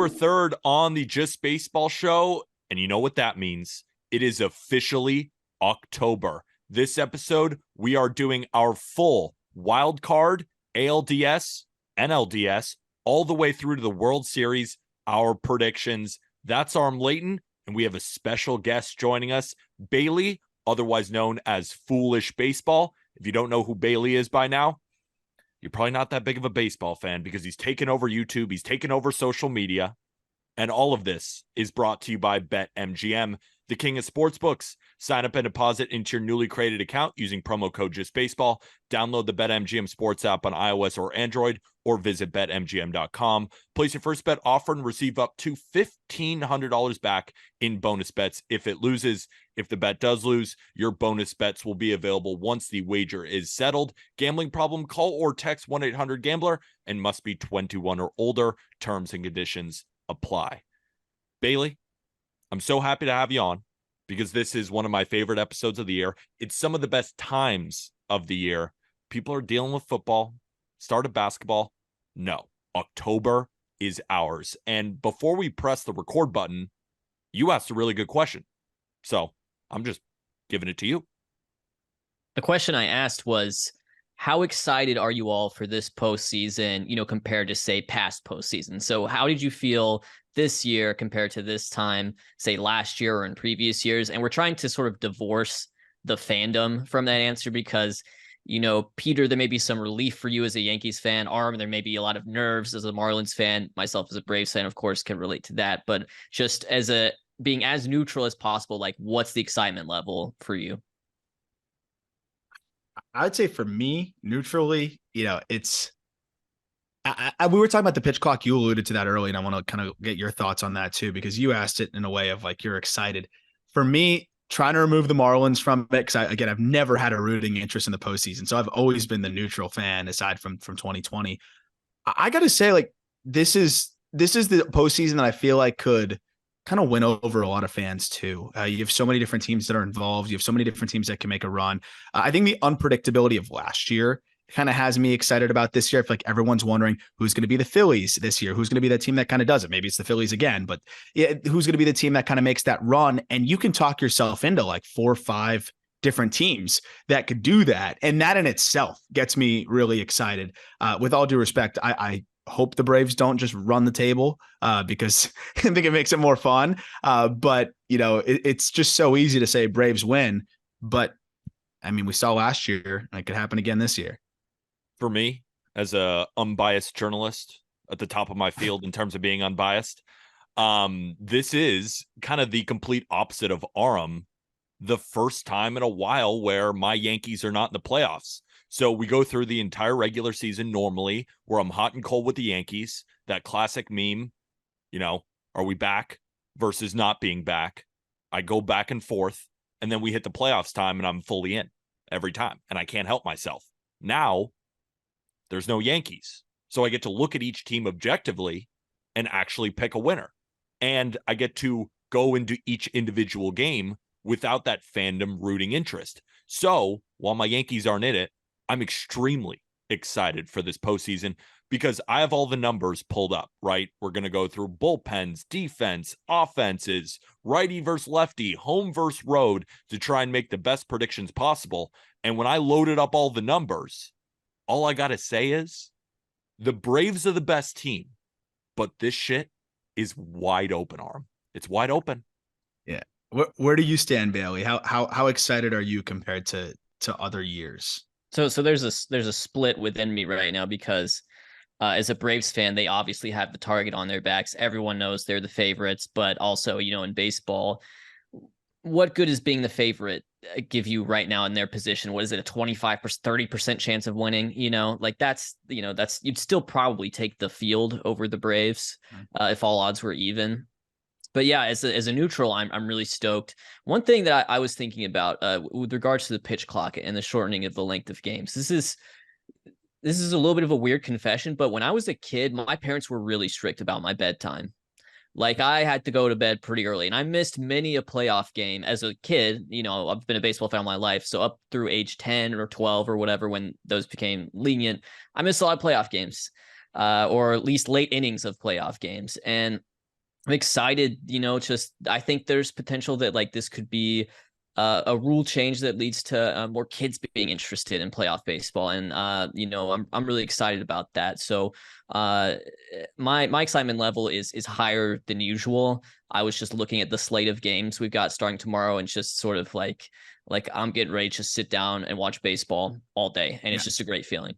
October 3rd on the Just Baseball show. And you know what that means. It is officially October. This episode, we are doing our full wild card, ALDS, NLDS, all the way through to the World Series, our predictions. That's Arm Layton, and we have a special guest joining us, Bailey, otherwise known as Foolish Baseball. If you don't know who Bailey is by now, you're probably not that big of a baseball fan because he's taken over YouTube, he's taken over social media, and all of this is brought to you by BetMGM, the king of sportsbooks. Sign up and deposit into your newly created account using promo code JustBaseball. Download the BetMGM Sports app on iOS or Android, or visit BetMGM.com. Place your first bet offer and receive up to $1,500 back in bonus bets if it loses. If the bet does lose, your bonus bets will be available once the wager is settled. Gambling problem? Call or text 1-800-GAMBLER and must be 21 or older. Terms and conditions apply. Bailey, I'm so happy to have you on because this is one of my favorite episodes of the year. It's some of the best times of the year. People are dealing with football, start of basketball. No, October is ours. And before we press the record button, you asked a really good question. So I'm just giving it to you. The question I asked was, how excited are you all for this postseason, compared to, say, past postseason? So how did you feel this year compared to this time, say, last year or in previous years? And we're trying to sort of divorce the fandom from that answer because, Peter, there may be some relief for you as a Yankees fan. Arm, there may be a lot of nerves as a Marlins fan. Myself as a Braves fan, of course, can relate to that. But just being as neutral as possible, like, what's the excitement level for you? I would say for me, neutrally, it's we were talking about the pitch clock. You alluded to that early, and I want to kind of get your thoughts on that too, because you asked it in a way of like, you're excited. For me, trying to remove the Marlins from it, because I've never had a rooting interest in the postseason. So I've always been the neutral fan aside from 2020. I got to say, like, this is the postseason that I feel like could kind of win over a lot of fans too. You have so many different teams that are involved. You have so many different teams that can make a run. I think the unpredictability of last year kind of has me excited about this year. I feel like everyone's wondering who's going to be the Phillies this year, who's going to be that team that kind of does it. Maybe it's the Phillies again, but yeah, who's going to be the team that kind of makes that run? And you can talk yourself into like 4 or 5 different teams that could do that. And that in itself gets me really excited. With all due respect, I hope the Braves don't just run the table because I think it makes it more fun. But, it's just so easy to say Braves win. But, I mean, we saw last year, and it could happen again this year. For me, as a unbiased journalist at the top of my field in terms of being unbiased, this is kind of the complete opposite of Aram. The first time in a while where my Yankees are not in the playoffs. So we go through the entire regular season normally where I'm hot and cold with the Yankees. That classic meme, are we back versus not being back? I go back and forth, and then we hit the playoffs time and I'm fully in every time, and I can't help myself. Now, there's no Yankees. So I get to look at each team objectively and actually pick a winner. And I get to go into each individual game without that fandom rooting interest. So while my Yankees aren't in it, I'm extremely excited for this postseason because I have all the numbers pulled up, right? We're going to go through bullpens, defense, offenses, righty versus lefty, home versus road to try and make the best predictions possible. And when I loaded up all the numbers, all I got to say is the Braves are the best team, but this shit is wide open, Arm. It's wide open. Yeah. Where do you stand, Bailey? How excited are you compared to other years? So there's a split within me right now because as a Braves fan, they obviously have the target on their backs. Everyone knows they're the favorites, but also, in baseball, what good is being the favorite give you right now in their position? What is it, a 25%, 30% chance of winning? That's you'd still probably take the field over the Braves if all odds were even. But yeah, as a neutral, I'm really stoked. One thing that I was thinking about with regards to the pitch clock and the shortening of the length of games, this is a little bit of a weird confession, but when I was a kid, my parents were really strict about my bedtime. Like, I had to go to bed pretty early, and I missed many a playoff game as a kid. I've been a baseball fan all my life, so up through age 10 or 12 or whatever, when those became lenient, I missed a lot of playoff games, or at least late innings of playoff games. And I'm excited, just I think there's potential that like this could be a rule change that leads to more kids being interested in playoff baseball. And, I'm really excited about that. So my excitement level is higher than usual. I was just looking at the slate of games we've got starting tomorrow and just sort of like I'm getting ready to just sit down and watch baseball all day. And it's just a great feeling.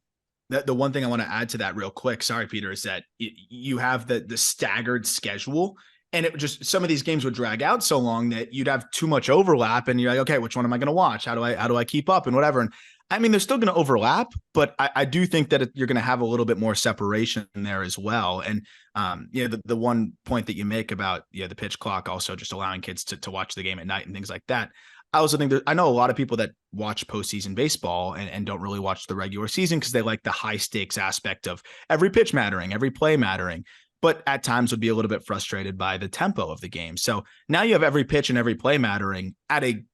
The one thing I want to add to that real quick, sorry, Peter, is that you have the staggered schedule, and it just, some of these games would drag out so long that you'd have too much overlap, and you're like, okay, which one am I going to watch? How do I keep up and whatever? And I mean, they're still going to overlap, but I do think that you're going to have a little bit more separation there as well. And the one point that you make about the pitch clock also just allowing kids to watch the game at night and things like that. I also think that I know a lot of people that watch postseason baseball and don't really watch the regular season because they like the high stakes aspect of every pitch mattering, every play mattering, but at times would be a little bit frustrated by the tempo of the game. So now you have every pitch and every play mattering at a,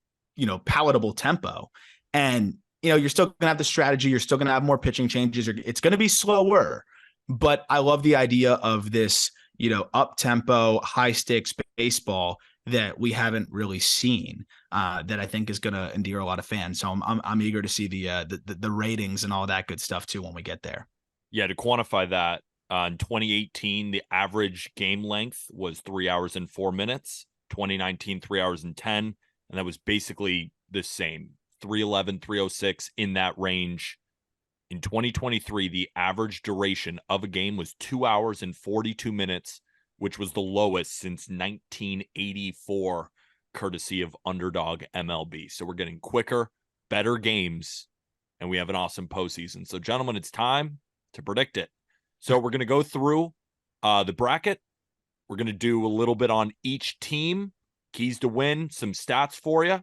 palatable tempo. And, you're still going to have the strategy. You're still going to have more pitching changes. It's going to be slower, but I love the idea of this, up tempo, high stakes baseball that we haven't really seen, that I think is going to endear a lot of fans. So I'm eager to see the ratings and all that good stuff too when we get there. Yeah, to quantify that, in 2018, the average game length was 3 hours and 4 minutes. 2019, 3 hours and 10, and that was basically the same, 311, 306 in that range. In 2023, the average duration of a game was 2 hours and 42 minutes, which was the lowest since 1984, courtesy of underdog MLB. So we're getting quicker, better games, and we have an awesome postseason. So, gentlemen, it's time to predict it. So we're going to go through the bracket. We're going to do a little bit on each team, keys to win, some stats for you,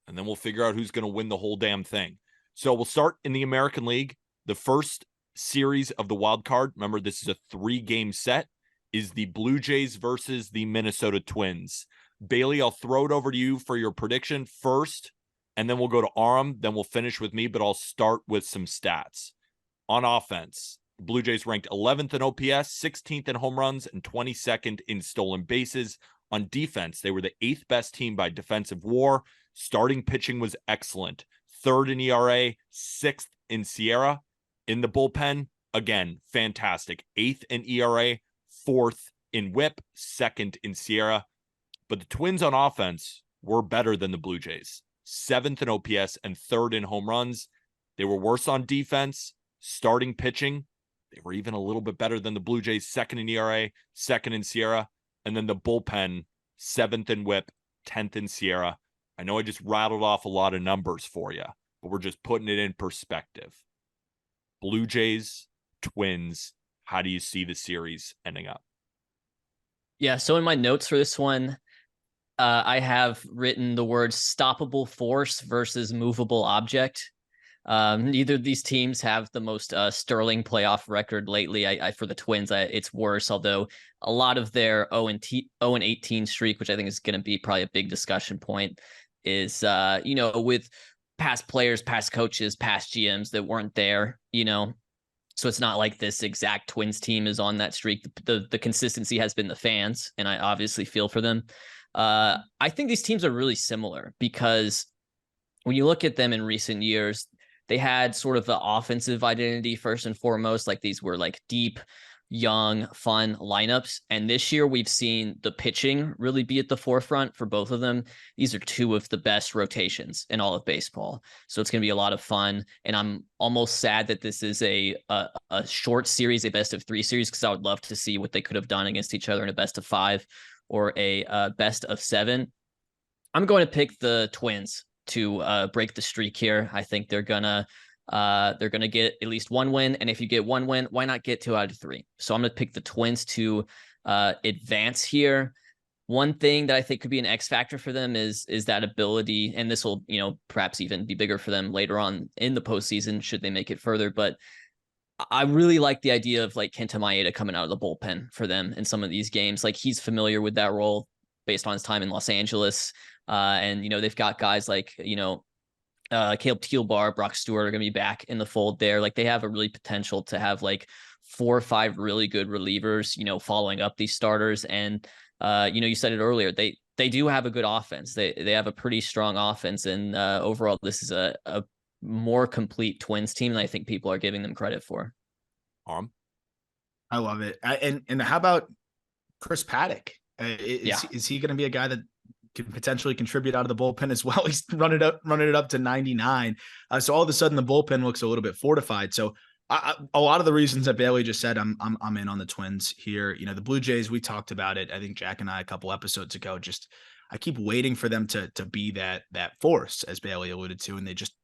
and then we'll figure out who's going to win the whole damn thing. So we'll start in the American League. The first series of the wild card, remember this is a 3-game set, is the Blue Jays versus the Minnesota Twins. Bailey, I'll throw it over to you for your prediction first, and then we'll go to Aram, then we'll finish with me, but I'll start with some stats. On offense, the Blue Jays ranked 11th in OPS, 16th in home runs, and 22nd in stolen bases. On defense, they were the 8th best team by defensive WAR. Starting pitching was excellent. 3rd in ERA, 6th in Sierra. In the bullpen, again, fantastic. 8th in ERA, 4th in WHIP, 2nd in Sierra. But the Twins on offense were better than the Blue Jays. 7th in OPS and 3rd in home runs. They were worse on defense. Starting pitching, they were even a little bit better than the Blue Jays. 2nd in ERA, 2nd in Sierra. And then the bullpen, 7th in WHIP, 10th in Sierra. I know I just rattled off a lot of numbers for you, but we're just putting it in perspective. Blue Jays, Twins, how do you see the series ending up? Yeah, so in my notes for this one, I have written the words stoppable force versus movable object. Neither of these teams have the most sterling playoff record lately. I for the Twins, it's worse, although a lot of their 0-18 streak, which I think is going to be probably a big discussion point, is with past players, past coaches, past GMs that weren't there, So it's not like this exact Twins team is on that streak. The consistency has been the fans, and I obviously feel for them. I think these teams are really similar because when you look at them in recent years, they had sort of the offensive identity first and foremost. Like these were like deep, young, fun lineups. And this year we've seen the pitching really be at the forefront for both of them. These are 2 of the best rotations in all of baseball. So it's going to be a lot of fun. And I'm almost sad that this is a short series, a best of 3 series, because I would love to see what they could have done against each other in a best of 5 or a best of 7. I'm going to pick the Twins to break the streak here. I think they're gonna get at least 1 win, and if you get 1 win, why not get 2 out of 3? So I'm gonna pick the Twins to advance here. One thing that I think could be an X factor for them is that ability, and this will perhaps even be bigger for them later on in the postseason should they make it further. But I really like the idea of like Kenta Maeda coming out of the bullpen for them in some of these games. Like he's familiar with that role based on his time in Los Angeles. And, they've got guys like, Caleb Thielbar, Brock Stewart are going to be back in the fold there. Like they have a really potential to have like 4 or 5 really good relievers, following up these starters. And, you said it earlier, they do have a good offense. They have a pretty strong offense. And overall, this is a more complete Twins team than I think people are giving them credit for. I love it. And how about Chris Paddock? Is he going to be a guy that can potentially contribute out of the bullpen as well? He's running it up to 99. So all of a sudden the bullpen looks a little bit fortified. So a lot of the reasons that Bailey just said, I'm in on the Twins here. The Blue Jays, we talked about it. I think Jack and I a couple episodes ago. I keep waiting for them to be that force, as Bailey alluded to, and they just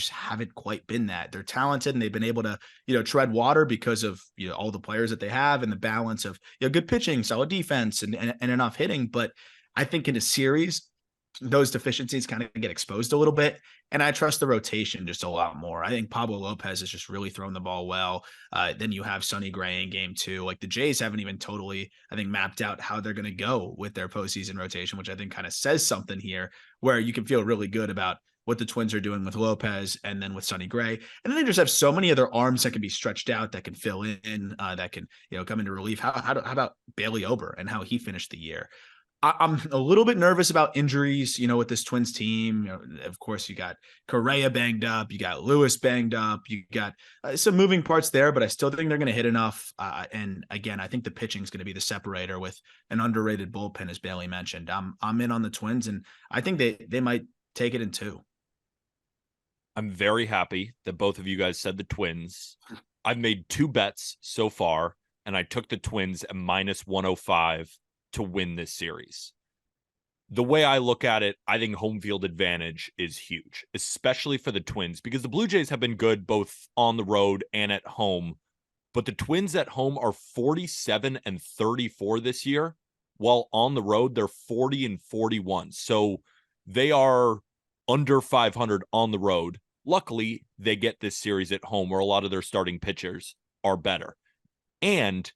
haven't quite been that. They're talented and they've been able to, tread water because of, all the players that they have and the balance of, good pitching, solid defense and enough hitting. But I think in a series, those deficiencies kind of get exposed a little bit. And I trust the rotation just a lot more. I think Pablo Lopez has just really thrown the ball well. Then you have Sonny Gray in game 2. Like the Jays haven't even totally, I think, mapped out how they're going to go with their postseason rotation, which I think kind of says something here where you can feel really good about what the Twins are doing with Lopez and then with Sonny Gray. And then they just have so many other arms that can be stretched out, that can fill in, that can, come into relief. How about Bailey Ober and how he finished the year? I'm a little bit nervous about injuries, with this Twins team. Of course, you got Correa banged up, you got Lewis banged up, you got some moving parts there, but I still think they're going to hit enough. And again, I think the pitching is going to be the separator with an underrated bullpen, as Bailey mentioned. I'm in on the Twins, and I think they might take it in 2. I'm very happy that both of you guys said the Twins. I've made 2 bets so far, and I took the Twins at -105 to win this series. The way I look at it, I think home field advantage is huge, especially for the Twins, because the Blue Jays have been good both on the road and at home. But the Twins at home are 47-34 this year, while on the road, they're 40-41. So they are under 500 on the road. Luckily, they get this series at home where a lot of their starting pitchers are better. And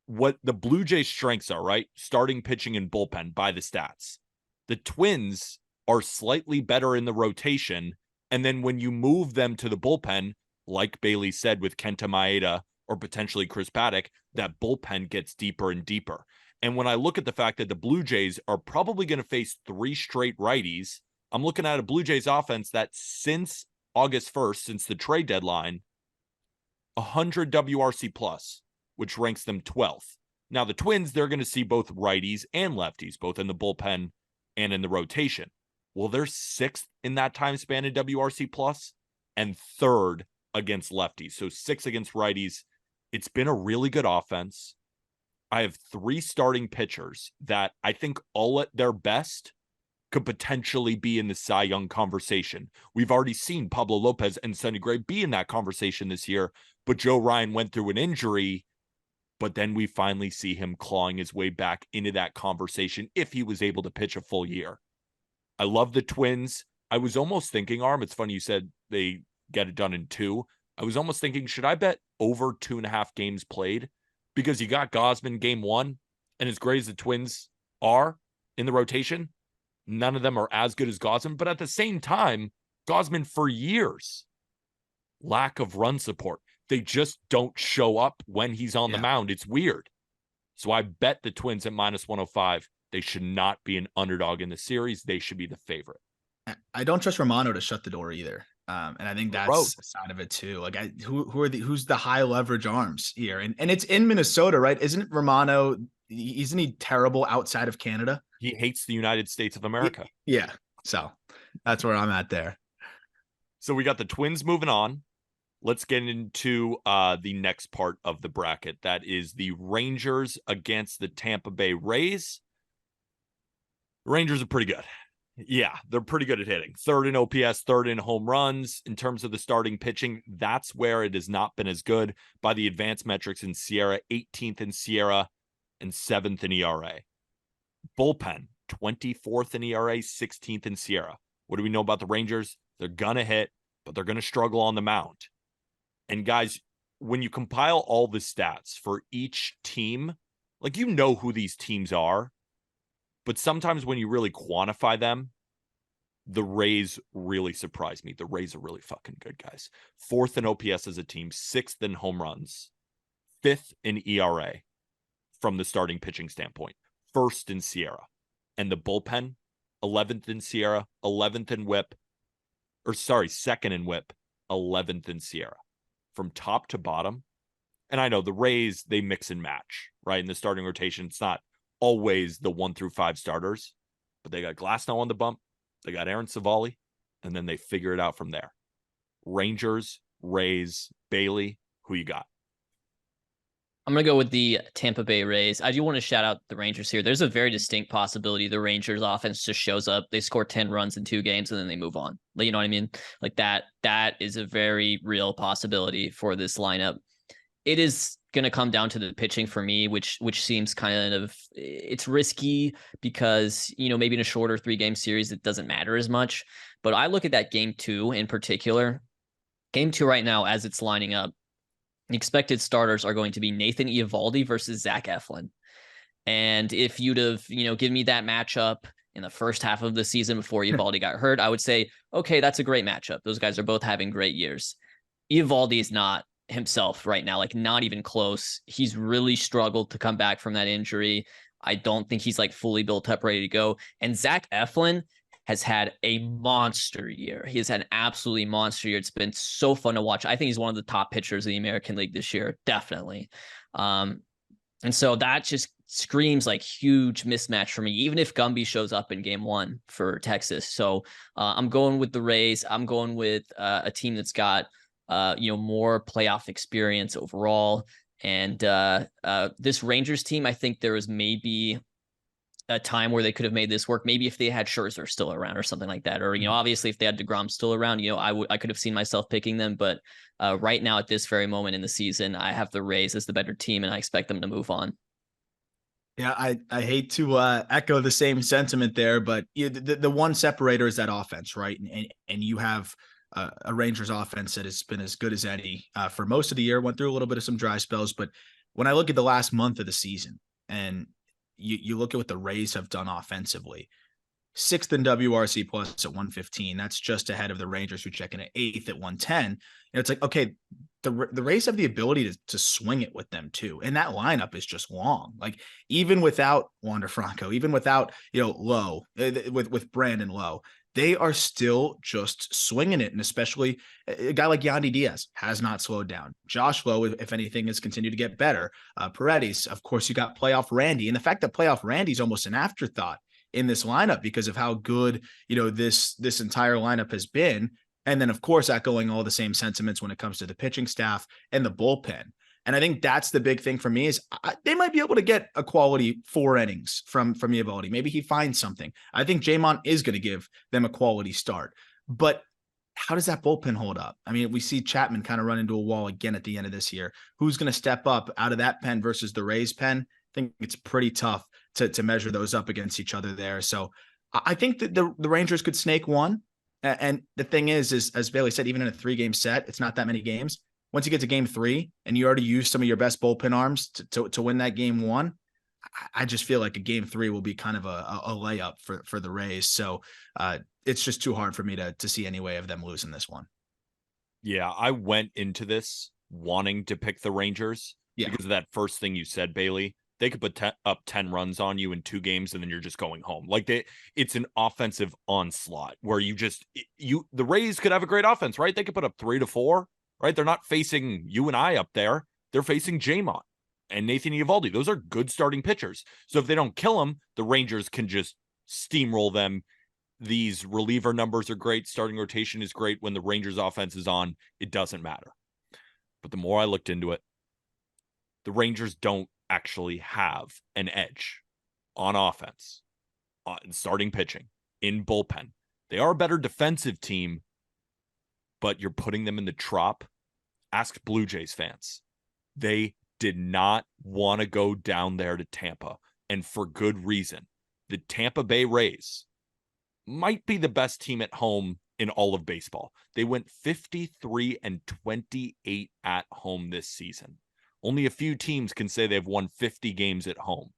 what the Blue Jays' strengths are, right? Starting pitching and bullpen by the stats. The Twins are slightly better in the rotation. And then when you move them to the bullpen, like Bailey said with Kenta Maeda or potentially Chris Paddock, that bullpen gets deeper and deeper. And when I look at the fact that the Blue Jays are probably going to face 3 straight righties, I'm looking at a Blue Jays offense that since August 1st, since the trade deadline, 100 WRC plus, which ranks them 12th. Now the Twins, they're going to see both righties and lefties, both in the bullpen and in the rotation. Well, they're 6th in that time span in WRC plus and 3rd against lefties. So 6 against righties. It's been a really good offense. I have 3 starting pitchers that I think all at their best could potentially be in the Cy Young conversation. We've already seen Pablo Lopez and Sonny Gray be in that conversation this year, but Joe Ryan went through an injury, but then we finally see him clawing his way back into that conversation if he was able to pitch a full year. I love the Twins. I was almost thinking, Arm, it's funny you said they get it done in 2. I was almost thinking, should I bet over 2.5 games played? Because you got Gausman game 1, and as great as the Twins are in the rotation, none of them are as good as Gausman, but at the same time, Gausman for years, lack of run support. They just don't show up when he's on the mound. It's weird. So I bet the Twins at -105. They should not be an underdog in the series. They should be the favorite. I don't trust Romano to shut the door either. And I think that's a side of it too. Like who's the high leverage arms here? And it's in Minnesota, right? Isn't Romano, isn't he terrible outside of Canada? He hates the United States of America. Yeah. So that's where I'm at there. So we got the Twins moving on. Let's get into the next part of the bracket. That is the Rangers against the Tampa Bay Rays. The Rangers are pretty good. Yeah, they're pretty good at hitting. 3rd in OPS, 3rd in home runs. In terms of the starting pitching, that's where it has not been as good by the advanced metrics in Sierra. 18th in Sierra and 7th in ERA. Bullpen, 24th in ERA, 16th in Sierra. What do we know about the Rangers? They're going to hit, but they're going to struggle on the mound. And guys, when you compile all the stats for each team, like you know who these teams are, but sometimes when you really quantify them, the Rays really surprise me. The Rays are really fucking good, guys. 4th in OPS as a team, 6th in home runs. 5th in ERA from the starting pitching standpoint, 1st in Sierra. And the bullpen, 11th in Sierra, 11th in WHIP, 2nd in WHIP, 11th in Sierra. From top to bottom. And I know the Rays, they mix and match, right? In the starting rotation, it's not always the 1 through 5 starters, but they got Glasnow on the bump, they got Aaron Savali, and then they figure it out from there. Rangers, Rays, Bailey, who you got? I'm going to go with the Tampa Bay Rays. I do want to shout out the Rangers here. There's a very distinct possibility the Rangers offense just shows up. They score 10 runs in 2 games and then they move on. You know what I mean? Like that is a very real possibility for this lineup. It is going to come down to the pitching for me, which seems kind of, it's risky because, maybe in a shorter 3-game series, it doesn't matter as much. But I look at that game 2 in particular. Game 2 right now, as it's lining up, the expected starters are going to be Nathan Eovaldi versus Zach Eflin. And if you'd have, given me that matchup in the first half of the season before Eovaldi got hurt, I would say, okay, that's a great matchup. Those guys are both having great years. Eovaldi is not himself right now, like not even close. He's really struggled to come back from that injury. I don't think he's like fully built up, ready to go. And Zach Eflin has had a monster year. He has had an absolutely monster year. It's been so fun to watch. I think he's one of the top pitchers in the American League this year, definitely. And so that just screams like huge mismatch for me, even if Gumby shows up in game 1 for Texas. So I'm going with the Rays. I'm going with a team that's got more playoff experience overall. And this Rangers team, I think there was maybe a time where they could have made this work. Maybe if they had Scherzer still around or something like that, or, obviously if they had DeGrom still around, I could have seen myself picking them. But right now at this very moment in the season, I have the Rays as the better team and I expect them to move on. Yeah, I hate to echo the same sentiment there, but the one separator is that offense, right? And you have a Rangers offense that has been as good as any for most of the year, went through a little bit of some dry spells. But when I look at the last month of the season and you look at what the Rays have done offensively, 6th in WRC plus at 115. That's just ahead of the Rangers, who check in at 8th at 110. It's like, okay, the Rays have the ability to swing it with them too. And that lineup is just long. Like even without Wander Franco, even without, Lowe, with Brandon Lowe, they are still just swinging it. And especially a guy like Yandy Diaz has not slowed down. Josh Lowe, if anything, has continued to get better. Paredes, of course, you got playoff Randy. And the fact that playoff Randy's almost an afterthought in this lineup because of how good, this entire lineup has been. And then, of course, echoing all the same sentiments when it comes to the pitching staff and the bullpen. And I think that's the big thing for me is they might be able to get a quality 4 innings from Eovaldi. Maybe he finds something. I think Jamon is going to give them a quality start. But how does that bullpen hold up? I mean, we see Chapman kind of run into a wall again at the end of this year. Who's going to step up out of that pen versus the Rays pen? I think it's pretty tough to measure those up against each other there. So I think that the Rangers could snake one. And the thing is, as Bailey said, even in a 3-game set, it's not that many games. Once you get to game 3 and you already used some of your best bullpen arms to win that game 1, I just feel like a game 3 will be kind of a layup for the Rays. So it's just too hard for me to see any way of them losing this one. Yeah, I went into this wanting to pick the Rangers because of that first thing you said, Bailey. They could put up 10 runs on you in 2 games and then you're just going home. Like it's an offensive onslaught where the Rays could have a great offense, right? They could put up 3 to 4, right? They're not facing you and I up there. They're facing Jamon and Nathan Eovaldi. Those are good starting pitchers. So if they don't kill them, the Rangers can just steamroll them. These reliever numbers are great. Starting rotation is great. When the Rangers offense is on, it doesn't matter. But the more I looked into it, the Rangers don't actually have an edge on offense, on starting pitching, in bullpen. They are a better defensive team, but you're putting them in the Trop. Ask Blue Jays fans. They did not want to go down there to Tampa, and for good reason. The Tampa Bay Rays might be the best team at home in all of baseball. They went 53-28 at home this season. Only a few teams can say they've won 50 games at home.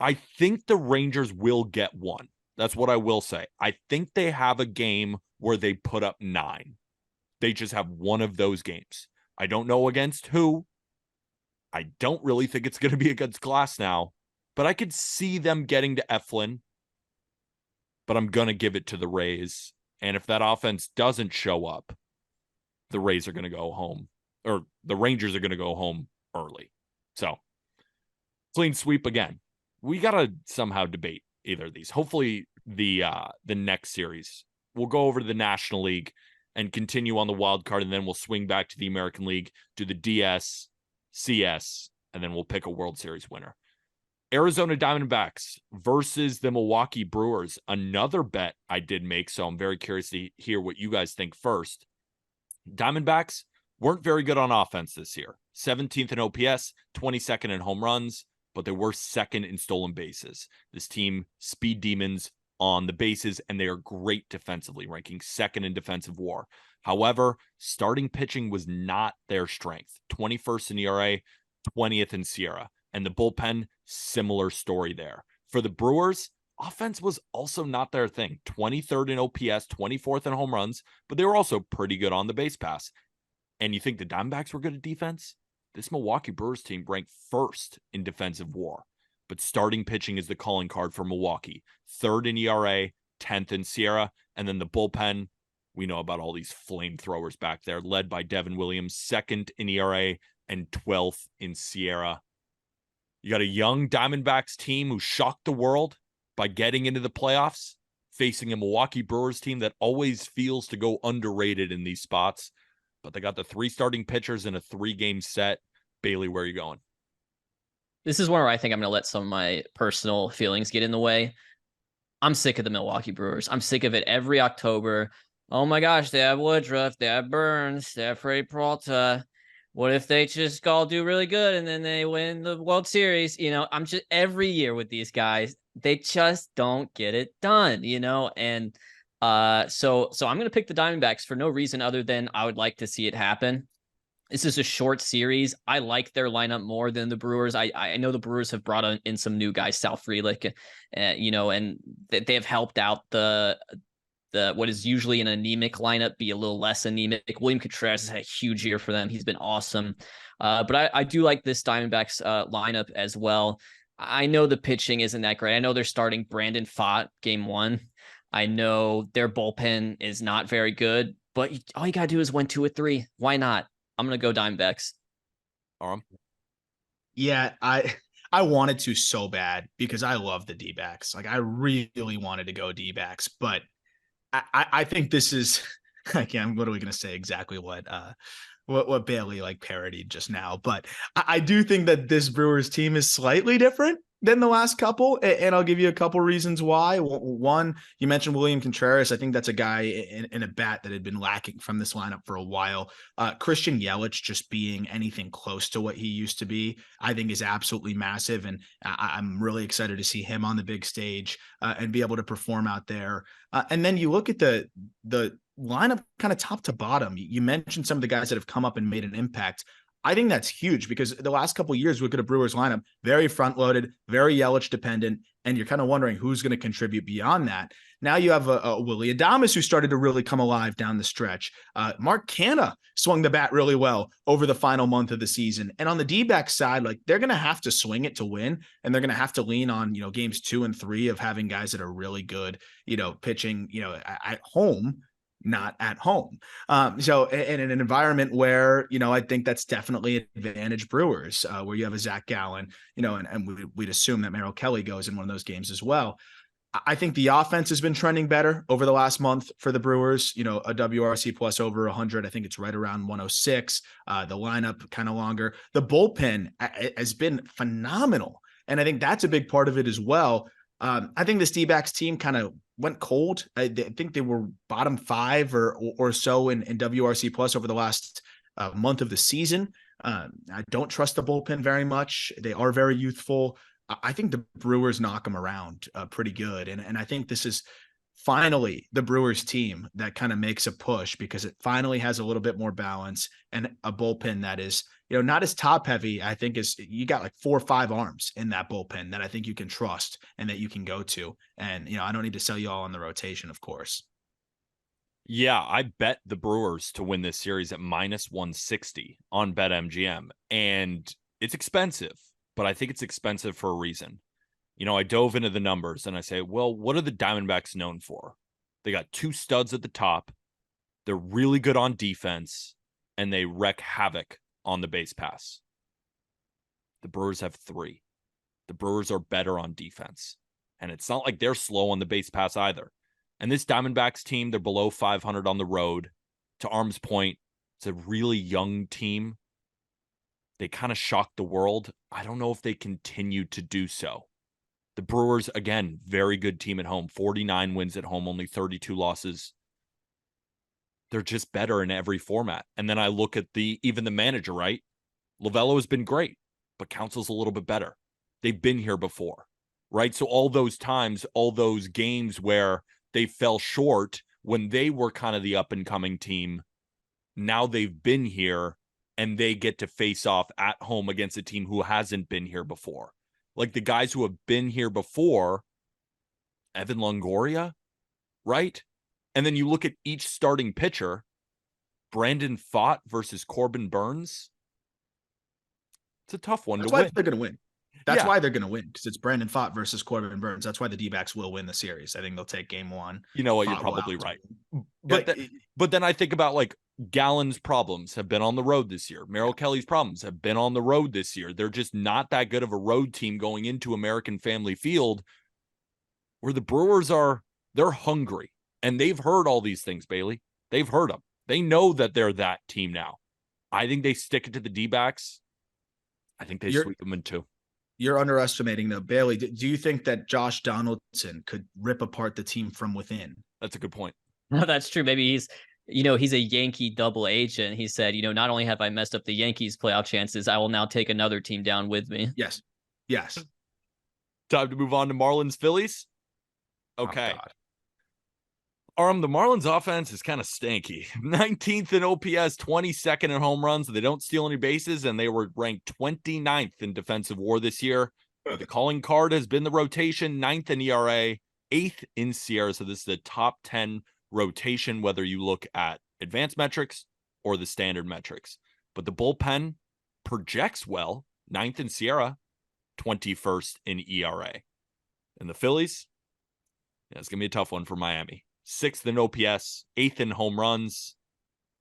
I think the Rangers will get one. That's what I will say. I think they have a game where they put up 9. They just have one of those games. I don't know against who. I don't really think it's going to be against Glass now, but I could see them getting to Eflin. But I'm going to give it to the Rays. And if that offense doesn't show up, the Rays are going to go home, or the Rangers are going to go home early. So clean sweep again. We got to somehow debate either of these. Hopefully the next series, we'll go over to the National League and continue on the wild card, and then we'll swing back to the American League, to the DS, CS, and then we'll pick a World Series winner. Arizona Diamondbacks versus the Milwaukee Brewers. Another bet I did make, so I'm very curious to hear what you guys think first. Diamondbacks weren't very good on offense this year. 17th in OPS, 22nd in home runs, but they were second in stolen bases. This team, speed demons on the bases, and they are great defensively, ranking second in defensive WAR. However, starting pitching was not their strength. 21st in ERA, 20th in SIERA. And the bullpen, similar story there. For the Brewers, offense was also not their thing. 23rd in OPS, 24th in home runs, but they were also pretty good on the base pass. And you think the Diamondbacks were good at defense? This Milwaukee Brewers team ranked first in defensive WAR, but starting pitching is the calling card for Milwaukee. 3rd in ERA, 10th in SIERA, and then the bullpen, we know about all these flamethrowers back there, led by Devin Williams, 2nd in ERA and 12th in SIERA. You got a young Diamondbacks team who shocked the world by getting into the playoffs, facing a Milwaukee Brewers team that always feels to go underrated in these spots. But they got the 3 starting pitchers in a 3-game set. Bailey, where are you going? This is one where I think I'm going to let some of my personal feelings get in the way. I'm sick of the Milwaukee Brewers. I'm sick of it every October. Oh my gosh, they have Woodruff, they have Burns, they have Freddie Peralta. What if they just all do really good and then they win the World Series? I'm just every year with these guys, they just don't get it done, and so I'm going to pick the Diamondbacks for no reason other than I would like to see it happen. This is a short series. I like their lineup more than the Brewers. I know the Brewers have brought in some new guys, Sal Frelick, and they have helped out the what is usually an anemic lineup be a little less anemic. William Contreras has had a huge year for them. He's been awesome. But I do like this Diamondbacks lineup as well. I know the pitching isn't that great. I know they're starting Brandon Pfaadt game 1. I know their bullpen is not very good, but all you got to do is win 2 or 3. Why not? I'm going to go Diamondbacks. Yeah, I wanted to so bad because I love the D-backs. Like I really wanted to go D-backs, but I think this is again, what are we going to say exactly what Bailey like parodied just now, but I do think that this Brewers team is slightly different than the last couple, and I'll give you a couple reasons why. One, you mentioned William Contreras. I think that's a guy in a bat that had been lacking from this lineup for a while. Christian Yelich just being anything close to what he used to be, I think is absolutely massive, and I'm really excited to see him on the big stage and be able to perform out there. And then you look at the lineup kind of top to bottom. You mentioned some of the guys that have come up and made an impact. I think that's huge because the last couple of years, look at a Brewers lineup, very front loaded, very Yelich dependent. And you're kind of wondering who's going to contribute beyond that. Now you have a Willy Adames who started to really come alive down the stretch. Mark Canha swung the bat really well over the final month of the season. And on the D-back side, like they're going to have to swing it to win. And they're going to have to lean on, games 2 and 3 of having guys that are really good, pitching, at home, not at home. So in an environment where, I think that's definitely an advantage Brewers, where you have a Zach Gallen, and we'd assume that Merrill Kelly goes in one of those games as well. I think the offense has been trending better over the last month for the Brewers, a WRC plus over 100. I think it's right around 106. The lineup kind of longer. The bullpen has been phenomenal. And I think that's a big part of it as well. I think this D-backs team kind of went cold. I think they were bottom 5 or so in WRC plus over the last month of the season. I don't trust the bullpen very much. They are very youthful. I think the Brewers knock them around pretty good. And I think this is finally the Brewers team that kind of makes a push because it finally has a little bit more balance and a bullpen that is, not as top heavy. I think is you got like 4 or 5 arms in that bullpen that I think you can trust and that you can go to. And, I don't need to sell you all on the rotation, of course. Yeah, I bet the Brewers to win this series at -160 on BetMGM. And it's expensive, but I think it's expensive for a reason. I dove into the numbers and I say, well, what are the Diamondbacks known for? They got 2 studs at the top. They're really good on defense, and they wreak havoc on the base pass. The Brewers have 3. The Brewers are better on defense, and it's not like they're slow on the base pass either. And this Diamondbacks team, they're below 500 on the road. To Arm's point, it's a really young team. They kind of shocked the world. I don't know if they continue to do so. The Brewers, again, very good team at home. 49 wins at home, only 32 losses. They're just better in every format. And then I look at even the manager, right? Lovello has been great, but Council's a little bit better. They've been here before, right? So all those times, all those games where they fell short when they were kind of the up-and-coming team, now they've been here and they get to face off at home against a team who hasn't been here before. Like the guys who have been here before, Evan Longoria, right? And then you look at each starting pitcher, Brandon Pfaadt versus Corbin Burns. It's a tough one That's to why win. they're going to win. That's why they're going to win, because it's Brandon Pfaadt versus Corbin Burns. That's why the D-backs will win the series. I think they'll take game 1. You know what? You're Pfaadt will probably out. right. But then I think about like Gallen's problems have been on the road this year. Merrill Kelly's problems have been on the road this year. They're just not that good of a road team going into American Family Field, where the Brewers they're hungry. And they've heard all these things, Bailey. They've heard them. They know that they're that team now. I think they stick it to the D-backs. I think they sweep them in 2. You're underestimating, though. Bailey, do you think that Josh Donaldson could rip apart the team from within? That's a good point. No, that's true. Maybe he's a Yankee double agent. He said, not only have I messed up the Yankees playoff chances, I will now take another team down with me. Yes. Time to move on to Marlins Phillies. Okay. Oh, The Marlins offense is kind of stanky. 19th in OPS, 22nd in home runs. They don't steal any bases, and they were ranked 29th in defensive WAR this year. The calling card has been the rotation, 9th in ERA, 8th in Sierra. So this is the top 10 rotation, whether you look at advanced metrics or the standard metrics. But the bullpen projects well, 9th in Sierra, 21st in ERA. And the Phillies, it's going to be a tough one for Miami. 6th in OPS, 8th in home runs.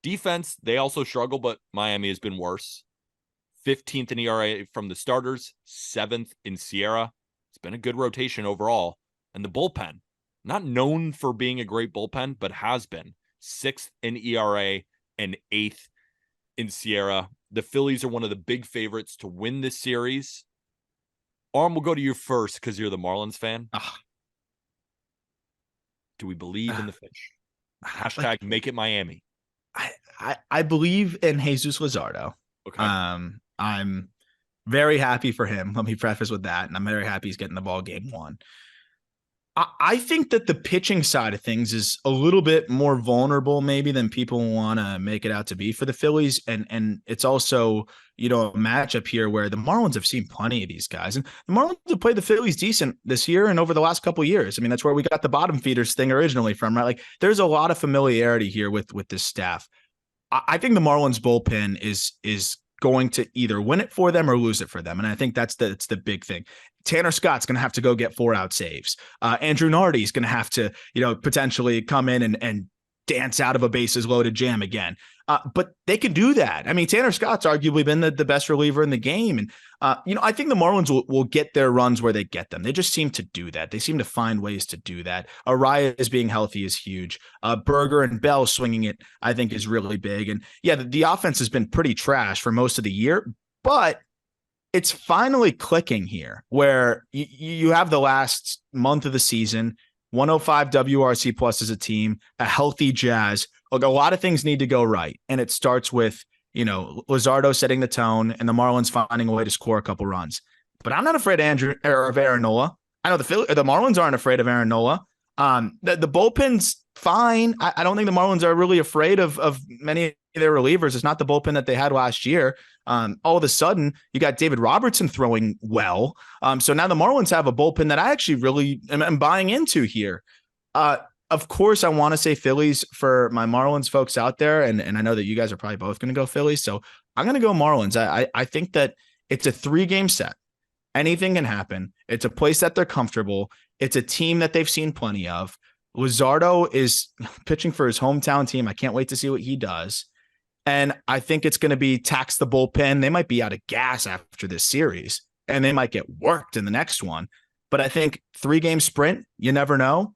Defense, they also struggle, but Miami has been worse. 15th in ERA from the starters, 7th in Sierra. It's been a good rotation overall. And the bullpen, not known for being a great bullpen, but has been 6th in ERA and 8th in Sierra. The Phillies are one of the big favorites to win this series. Arm, we'll go to you first because you're the Marlins fan. Do we believe in the fish? Hashtag make it Miami. I believe in Jesus Luzardo. Okay. I'm very happy for him. Let me preface with that. And I'm very happy he's getting the ball game 1. I think that the pitching side of things is a little bit more vulnerable maybe than people want to make it out to be for the Phillies. And it's also, a matchup here where the Marlins have seen plenty of these guys. And the Marlins have played the Phillies decent this year and over the last couple of years. I mean, that's where we got the bottom feeders thing originally from, right? Like there's a lot of familiarity here with this staff. I think the Marlins bullpen is going to either win it for them or lose it for them. And I think that's the big thing. Tanner Scott's going to have to go get 4-out saves. Andrew Nardi is going to have to, potentially come in and dance out of a bases loaded jam again. But they can do that. I mean, Tanner Scott's arguably been the best reliever in the game. And, I think the Marlins will get their runs where they get them. They just seem to do that. They seem to find ways to do that. Arias being healthy is huge. Berger and Bell swinging it, I think, is really big. And yeah, the offense has been pretty trash for most of the year, but it's finally clicking here where you have the last month of the season, 105 WRC plus as a team, a healthy Jazz. Look, a lot of things need to go right. And it starts with, Luzardo setting the tone and the Marlins finding a way to score a couple runs. But I'm not afraid of Aaron Nola. I know the Marlins aren't afraid of Aaron Nola. The bullpen's fine. I don't think the Marlins are really afraid of many of their relievers. It's not the bullpen that they had last year. All of a sudden, you got David Robertson throwing well. So now the Marlins have a bullpen that I actually really am buying into here. Of course, I want to say Phillies for my Marlins folks out there, and I know that you guys are probably both going to go Phillies. So I'm going to go Marlins. I think that It's a 3-game set. Anything can happen. It's a place that they're comfortable. It's a team that they've seen plenty of. Luzardo is pitching for his hometown team. I can't wait to see what he does. And I think it's going to be tax the bullpen. They might be out of gas after this series, and they might get worked in the next one. But I think 3-game sprint, you never know.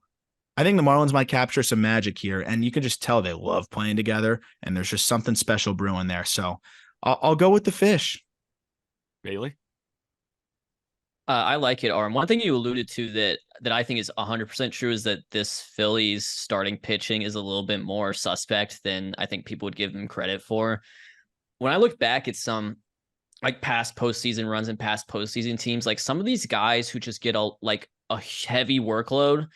I think the Marlins might capture some magic here, and you can just tell they love playing together, and there's just something special brewing there. So I'll go with the Fish. Bailey? I like it, Arm. One thing you alluded to that I think is 100% true is that this Phillies starting pitching is a little bit more suspect than I think people would give them credit for. When I look back at some like past postseason runs and past postseason teams, like some of these guys who just get a heavy workload,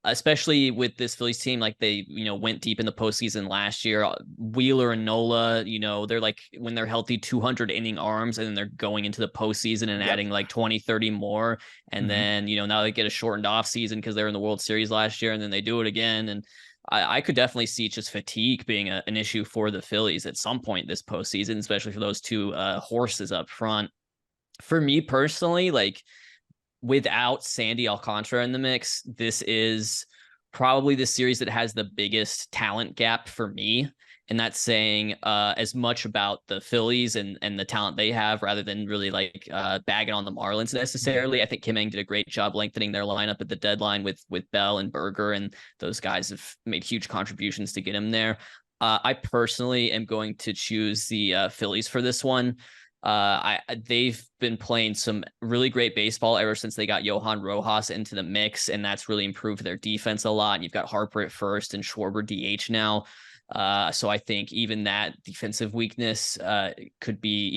especially with this Phillies team, like they, went deep in the postseason last year. Wheeler and Nola, they're like, when they're healthy, 200 inning arms, and then they're going into the postseason and adding like 20, 30 more. And then, now they get a shortened off season because they're in the World Series last year, and then they do it again. And I could definitely see just fatigue being an issue for the Phillies at some point this postseason, especially for those two horses up front. For me personally, like, without Sandy Alcantara in the mix, this is probably the series that has the biggest talent gap for me. And that's saying as much about the Phillies and the talent they have rather than really like bagging on the Marlins necessarily. I think Kim Ng did a great job lengthening their lineup at the deadline with Bell and Berger, and those guys have made huge contributions to get him there. I personally am going to choose the Phillies for this one. They've been playing some really great baseball ever since they got Johan Rojas into the mix, and that's really improved their defense a lot. And you've got Harper at first and Schwarber DH now. So I think even that defensive weakness could be,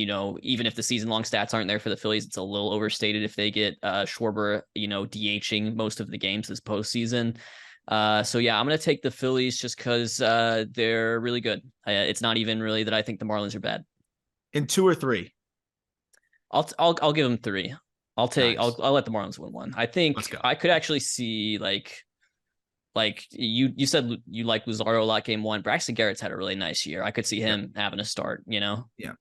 even if the season-long stats aren't there for the Phillies, it's a little overstated if they get Schwarber, DHing most of the games this postseason. So yeah, I'm going to take the Phillies just because they're really good. It's not even really that I think the Marlins are bad. In 2 or 3? I'll give them 3. I'll let the Marlins win 1. I think I could actually see like you said you like Luzardo a lot game 1. Braxton Garrett's had a really nice year. I could see him having a start, Yeah.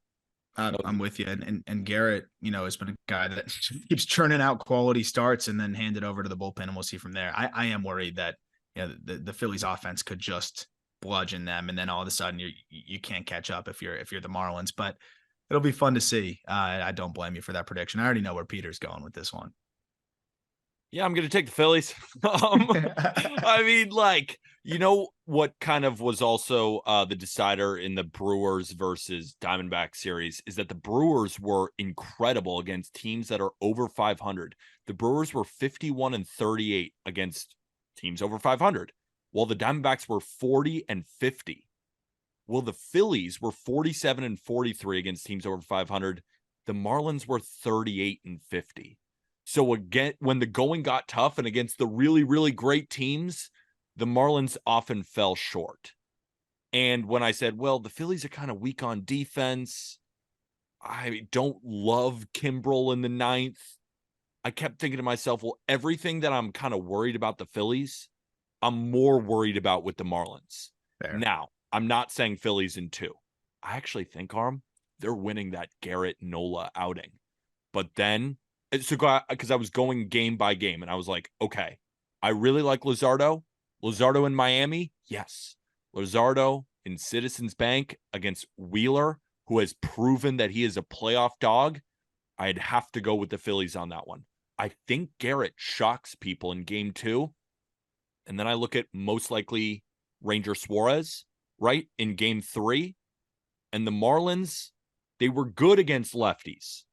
I'm with you. And Garrett, has been a guy that keeps churning out quality starts and then hand it over to the bullpen, and we'll see from there. I am worried that the Phillies offense could just bludgeon them, and then all of a sudden you can't catch up if you're the Marlins. But it'll be fun to see. I don't blame you for that prediction. I already know where Peter's going with this one. Yeah, I'm going to take the Phillies. I mean, like, what kind of was also the decider in the Brewers versus Diamondback series is that the Brewers were incredible against teams that are over 500. The Brewers were 51-38 against teams over 500, while the Diamondbacks were 40-50. Well, the Phillies were 47-43 against teams over 500. The Marlins were 38-50. So again, when the going got tough and against the really, really great teams, the Marlins often fell short. And when I said, well, the Phillies are kind of weak on defense, I don't love Kimbrel in the 9th. I kept thinking to myself, well, everything that I'm kind of worried about the Phillies, I'm more worried about with the Marlins. Fair. Now, I'm not saying Phillies in 2. I actually think, Arm, they're winning that Garrett Nola outing. But then, because I was going game by game, and I was like, okay, I really like Luzardo. Luzardo in Miami, yes. Luzardo in Citizens Bank against Wheeler, who has proven that he is a playoff dog. I'd have to go with the Phillies on that one. I think Garrett shocks people in game 2. And then I look at most likely Ranger Suarez, right, in game 3. And the Marlins, they were good against lefties,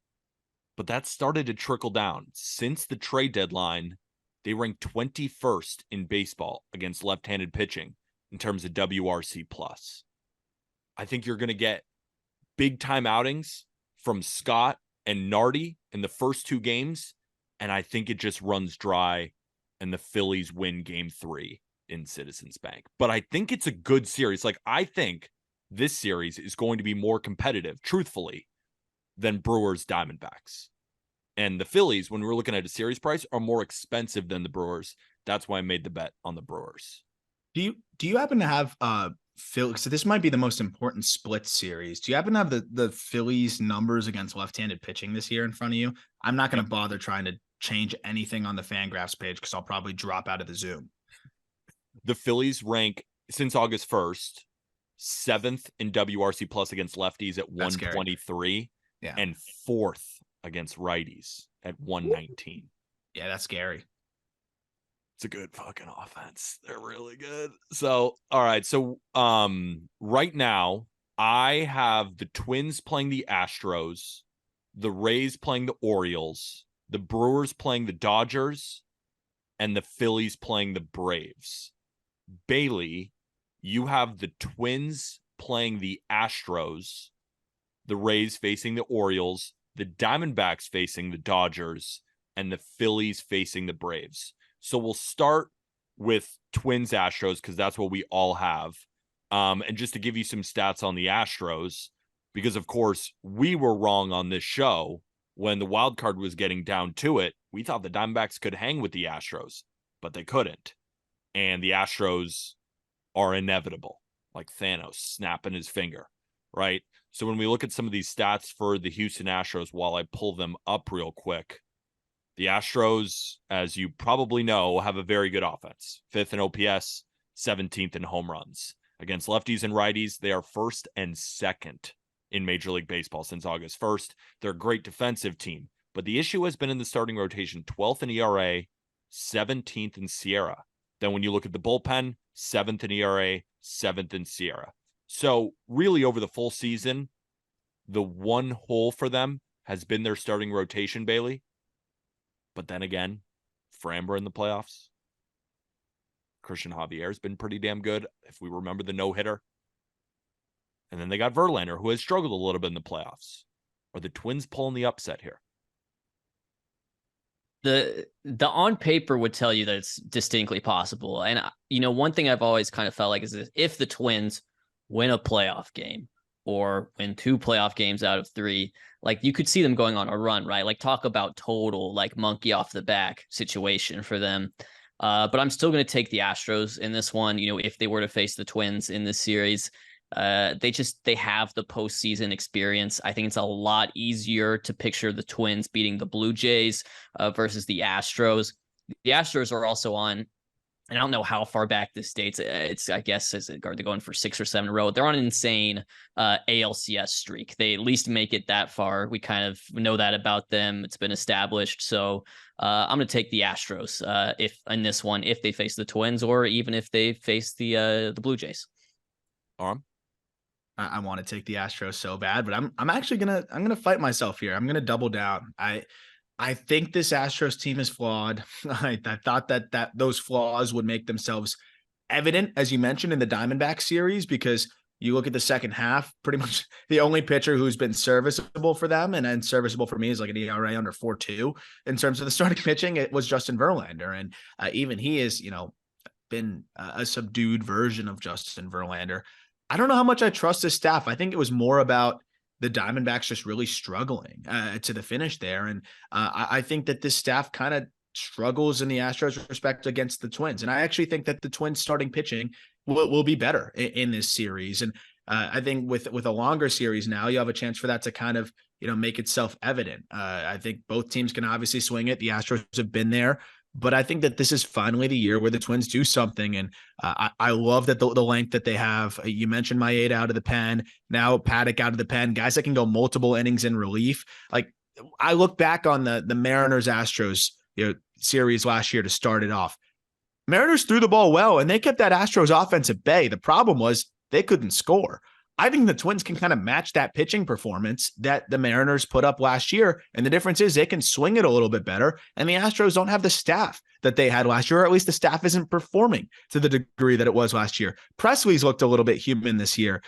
but that started to trickle down. Since the trade deadline, they ranked 21st in baseball against left-handed pitching in terms of WRC+. I think you're going to get big-time outings from Scott and Nardi in the first 2 games, and I think it just runs dry, and the Phillies win game 3 in Citizens Bank. But I think it's a good series. Like, I think this series is going to be more competitive, truthfully, than Brewers Diamondbacks. And the Phillies, when we're looking at a series price, are more expensive than the Brewers. That's why I made the bet on the Brewers. Do you happen to have Phil, so this might be the most important split series. Do you happen to have the Phillies numbers against left-handed pitching this year in front of you? I'm not going to bother trying to change anything on the Fangraphs page because I'll probably drop out of the Zoom. The Phillies rank since August 1st, 7th in WRC plus against lefties at 123 and 4th against righties at 119. Yeah, that's scary. It's a good fucking offense. They're really good. So, all right. So, right now I have the Twins playing the Astros, the Rays playing the Orioles, the Brewers playing the Dodgers, and the Phillies playing the Braves. Bailey, you have the Twins playing the Astros, the Rays facing the Orioles, the Diamondbacks facing the Dodgers, and the Phillies facing the Braves. So we'll start with Twins Astros because that's what we all have. And just to give you some stats on the Astros, because of course we were wrong on this show when the wild card was getting down to it. We thought the Diamondbacks could hang with the Astros, but they couldn't. And the Astros are inevitable, like Thanos snapping his finger, right? So when we look at some of these stats for the Houston Astros, while I pull them up real quick, the Astros, as you probably know, have a very good offense. 5th in OPS, 17th in home runs. Against lefties and righties, they are 1st and 2nd in Major League Baseball since August 1st. They're a great defensive team, but the issue has been in the starting rotation, 12th in ERA, 17th in Sierra. Then when you look at the bullpen, 7th in ERA, 7th in Sierra. So really over the full season, the one hole for them has been their starting rotation, Bailey. But then again, Framber in the playoffs. Christian Javier has been pretty damn good, if we remember the no-hitter. And then they got Verlander, who has struggled a little bit in the playoffs. Are the Twins pulling the upset here? The on paper would tell you that it's distinctly possible. And, one thing I've always kind of felt like is that if the Twins win a playoff game or win 2 playoff games out of 3, like you could see them going on a run, right? Like talk about total like monkey off the back situation for them. But I'm still going to take the Astros in this one. If they were to face the Twins in this series, they have the postseason experience. I think it's a lot easier to picture the Twins beating the Blue Jays versus the Astros. The Astros are also on, and I don't know how far back this dates. I guess, are they going for 6 or 7 in a row? They're on an insane ALCS streak. They at least make it that far. We kind of know that about them. It's been established. So I'm going to take the Astros if they face the Twins, or even if they face the Blue Jays. I want to take the Astros so bad, but I'm actually gonna fight myself here. I'm gonna double down. I think this Astros team is flawed. I thought that those flaws would make themselves evident, as you mentioned, in the Diamondback series, because you look at the second half, pretty much the only pitcher who's been serviceable for them and serviceable for me is like an ERA under 4.2 in terms of the starting pitching. It was Justin Verlander, and even he is, been a subdued version of Justin Verlander. I don't know how much I trust this staff. I think it was more about the Diamondbacks just really struggling to the finish there. And I think that this staff kind of struggles in the Astros respect against the Twins. And I actually think that the Twins starting pitching will be better in this series. And I think with a longer series now, you have a chance for that to kind of, make itself evident. I think both teams can obviously swing it. The Astros have been there. But I think that this is finally the year where the Twins do something. And I love that the length that they have. You mentioned Maeda out of the pen, now Paddock out of the pen, guys that can go multiple innings in relief. Like I look back on the Mariners Astros series last year to start it off. Mariners threw the ball well and they kept that Astros offense at bay. The problem was they couldn't score. I think the Twins can kind of match that pitching performance that the Mariners put up last year. And the difference is they can swing it a little bit better. And the Astros don't have the staff that they had last year, or at least the staff isn't performing to the degree that it was last year. Presley's looked a little bit human this year.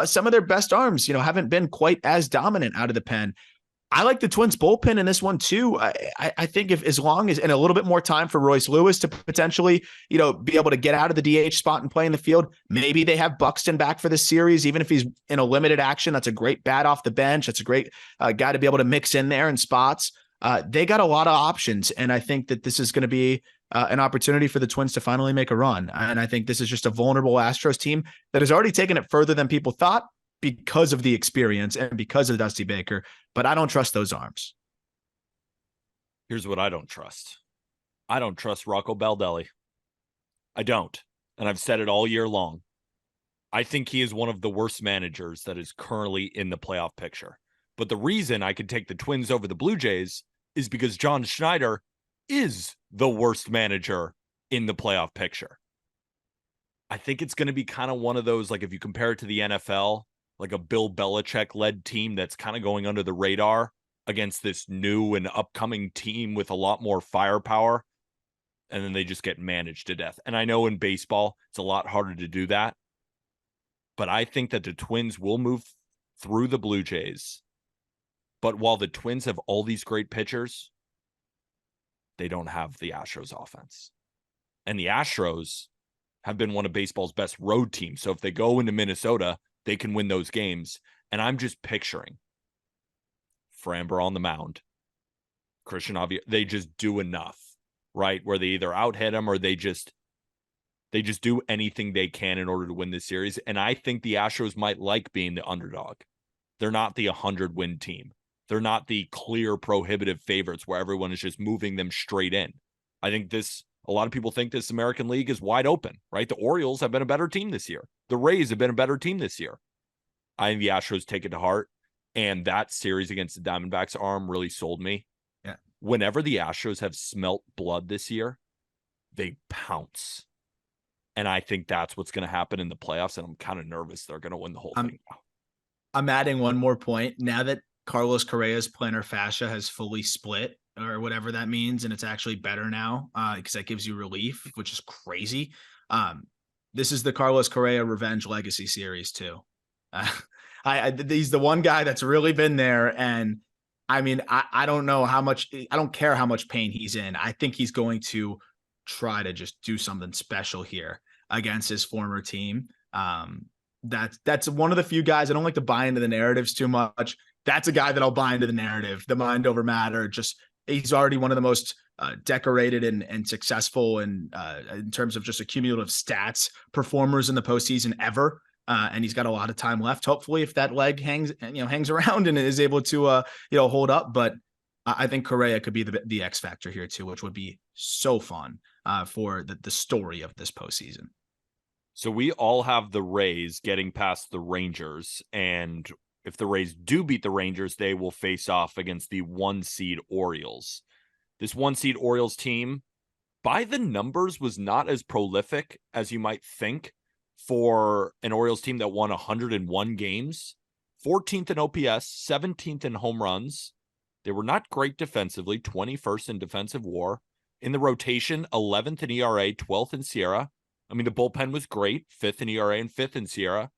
Some of their best arms, haven't been quite as dominant out of the pen. I like the Twins bullpen in this one too. I think if as long as, and a little bit more time for Royce Lewis to potentially, be able to get out of the DH spot and play in the field. Maybe they have Buxton back for this series, even if he's in a limited action. That's a great bat off the bench. That's a great guy to be able to mix in there in spots. they got a lot of options. And I think that this is going to be an opportunity for the Twins to finally make a run. And I think this is just a vulnerable Astros team that has already taken it further than people thought because of the experience and because of Dusty Baker. But I don't trust those arms. Here's what I don't trust. I don't trust Rocco Baldelli. I don't. And I've said it all year long. I think he is one of the worst managers that is currently in the playoff picture. But the reason I could take the Twins over the Blue Jays is because John Schneider is the worst manager in the playoff picture. I think it's going to be kind of one of those, like if you compare it to the NFL, like a Bill Belichick-led team that's kind of going under the radar against this new and upcoming team with a lot more firepower, and then they just get managed to death. And I know in baseball, it's a lot harder to do that, but I think that the Twins will move through the Blue Jays. But while the Twins have all these great pitchers, they don't have the Astros offense. And the Astros have been one of baseball's best road teams. So if they go into Minnesota, they can win those games. And I'm just picturing Framber on the mound, Christian Javier, they just do enough, right? Where they either out-hit him or they just do anything they can in order to win this series. And I think the Astros might like being the underdog. They're not the 100-win team. They're not the clear prohibitive favorites where everyone is just moving them straight in. I think a lot of people think this American League is wide open, right? The Orioles have been a better team this year. The Rays have been a better team this year. I think the Astros take it to heart. And that series against the Diamondbacks arm really sold me. Yeah. Whenever the Astros have smelt blood this year, they pounce. And I think that's what's going to happen in the playoffs. And I'm kind of nervous they're going to win the whole thing now. I'm adding one more point. Now that Carlos Correa's plantar fascia has fully split or whatever that means, and it's actually better now because that gives you relief, which is crazy. This is the Carlos Correa Revenge Legacy Series too. He's the one guy that's really been there. And I mean, I don't know how much, I don't care how much pain he's in. I think he's going to try to just do something special here against his former team. That's one of the few guys I don't like to buy into the narratives too much. That's a guy that I'll buy into the narrative, the mind over matter. Just he's already one of the most decorated and successful and in terms of just accumulative stats performers in the postseason ever. And he's got a lot of time left. Hopefully, if that leg hangs around and is able to hold up. But I think Correa could be the X factor here too, which would be so fun for the story of this postseason. So we all have the Rays getting past the Rangers, and if the Rays do beat the Rangers, they will face off against the 1-seed Orioles. This 1-seed Orioles team, by the numbers, was not as prolific as you might think for an Orioles team that won 101 games, 14th in OPS, 17th in home runs. They were not great defensively, 21st in defensive WAR. In the rotation, 11th in ERA, 12th in Sierra. I mean, the bullpen was great, 5th in ERA and 5th in Sierra,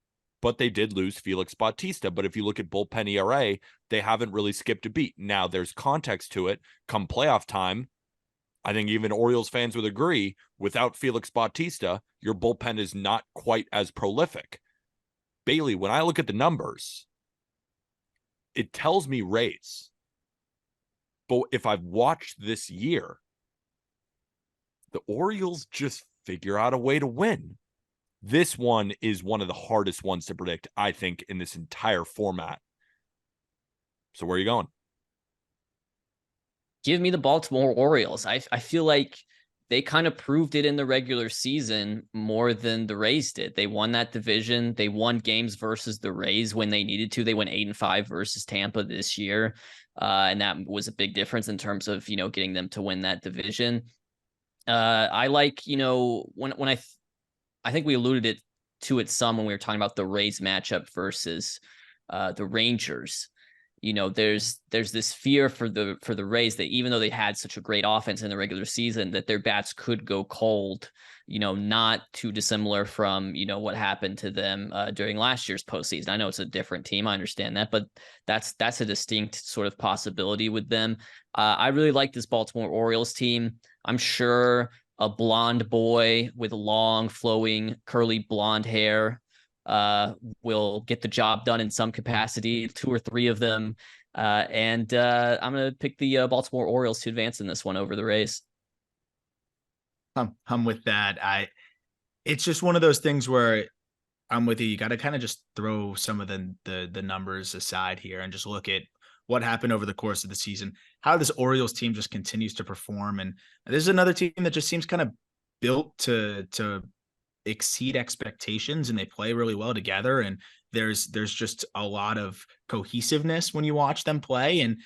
but they did lose Felix Bautista. But if you look at bullpen ERA, they haven't really skipped a beat. Now, there's context to it. Come playoff time, I think even Orioles fans would agree, without Felix Bautista, your bullpen is not quite as prolific. Bailey, when I look at the numbers, it tells me Rays. But if I've watched this year, the Orioles just figure out a way to win. This one is one of the hardest ones to predict, I think, in this entire format. So where are you going? Give me the Baltimore Orioles. I feel like they kind of proved it in the regular season more than the Rays did. They won that division. They won games versus the Rays when they needed to. They went 8-5 versus Tampa this year. And that was a big difference in terms of, getting them to win that division. I like, when I think we alluded to it some when we were talking about the Rays matchup versus the Rangers. There's this fear for the Rays that even though they had such a great offense in the regular season, that their bats could go cold, not too dissimilar from, what happened to them during last year's postseason. I know it's a different team. I understand that, but that's a distinct sort of possibility with them. I really like this Baltimore Orioles team. I'm sure a blonde boy with long, flowing, curly blonde hair will get the job done in some capacity. 2 or 3 of them And I'm going to pick the Baltimore Orioles to advance in this one over the Rays. I'm with that. It's just one of those things where I'm with you. You got to kind of just throw some of the numbers aside here and just look at what happened over the course of the season, how this Orioles team just continues to perform. And this is another team that just seems kind of built to exceed expectations, and they play really well together. And there's just a lot of cohesiveness when you watch them play. And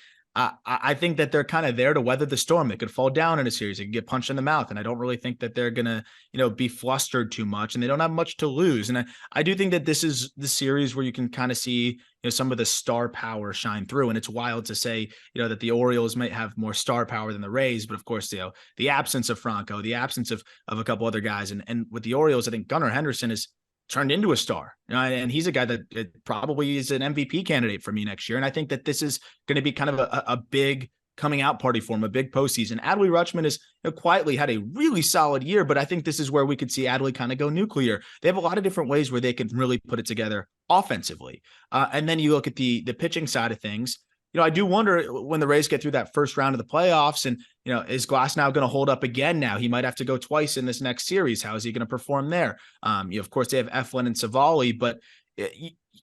I think that they're kind of there to weather the storm. They could fall down in a series. They could get punched in the mouth. And I don't really think that they're going to, be flustered too much, and they don't have much to lose. And I do think that this is the series where you can kind of see, some of the star power shine through. And it's wild to say, that the Orioles might have more star power than the Rays. But of course, the absence of Franco, the absence of a couple other guys. And with the Orioles, I think Gunnar Henderson is turned into a star, and he's a guy that probably is an MVP candidate for me next year. And I think that this is going to be kind of a big coming out party for him, a big postseason. Adley Rutschman has quietly had a really solid year, but I think this is where we could see Adley kind of go nuclear. They have a lot of different ways where they can really put it together offensively. And then you look at the pitching side of things. I do wonder when the Rays get through that first round of the playoffs, and, is Glass now going to hold up again now? He might have to go twice in this next series. How is he going to perform there? Of course, they have Eflin and Savali, but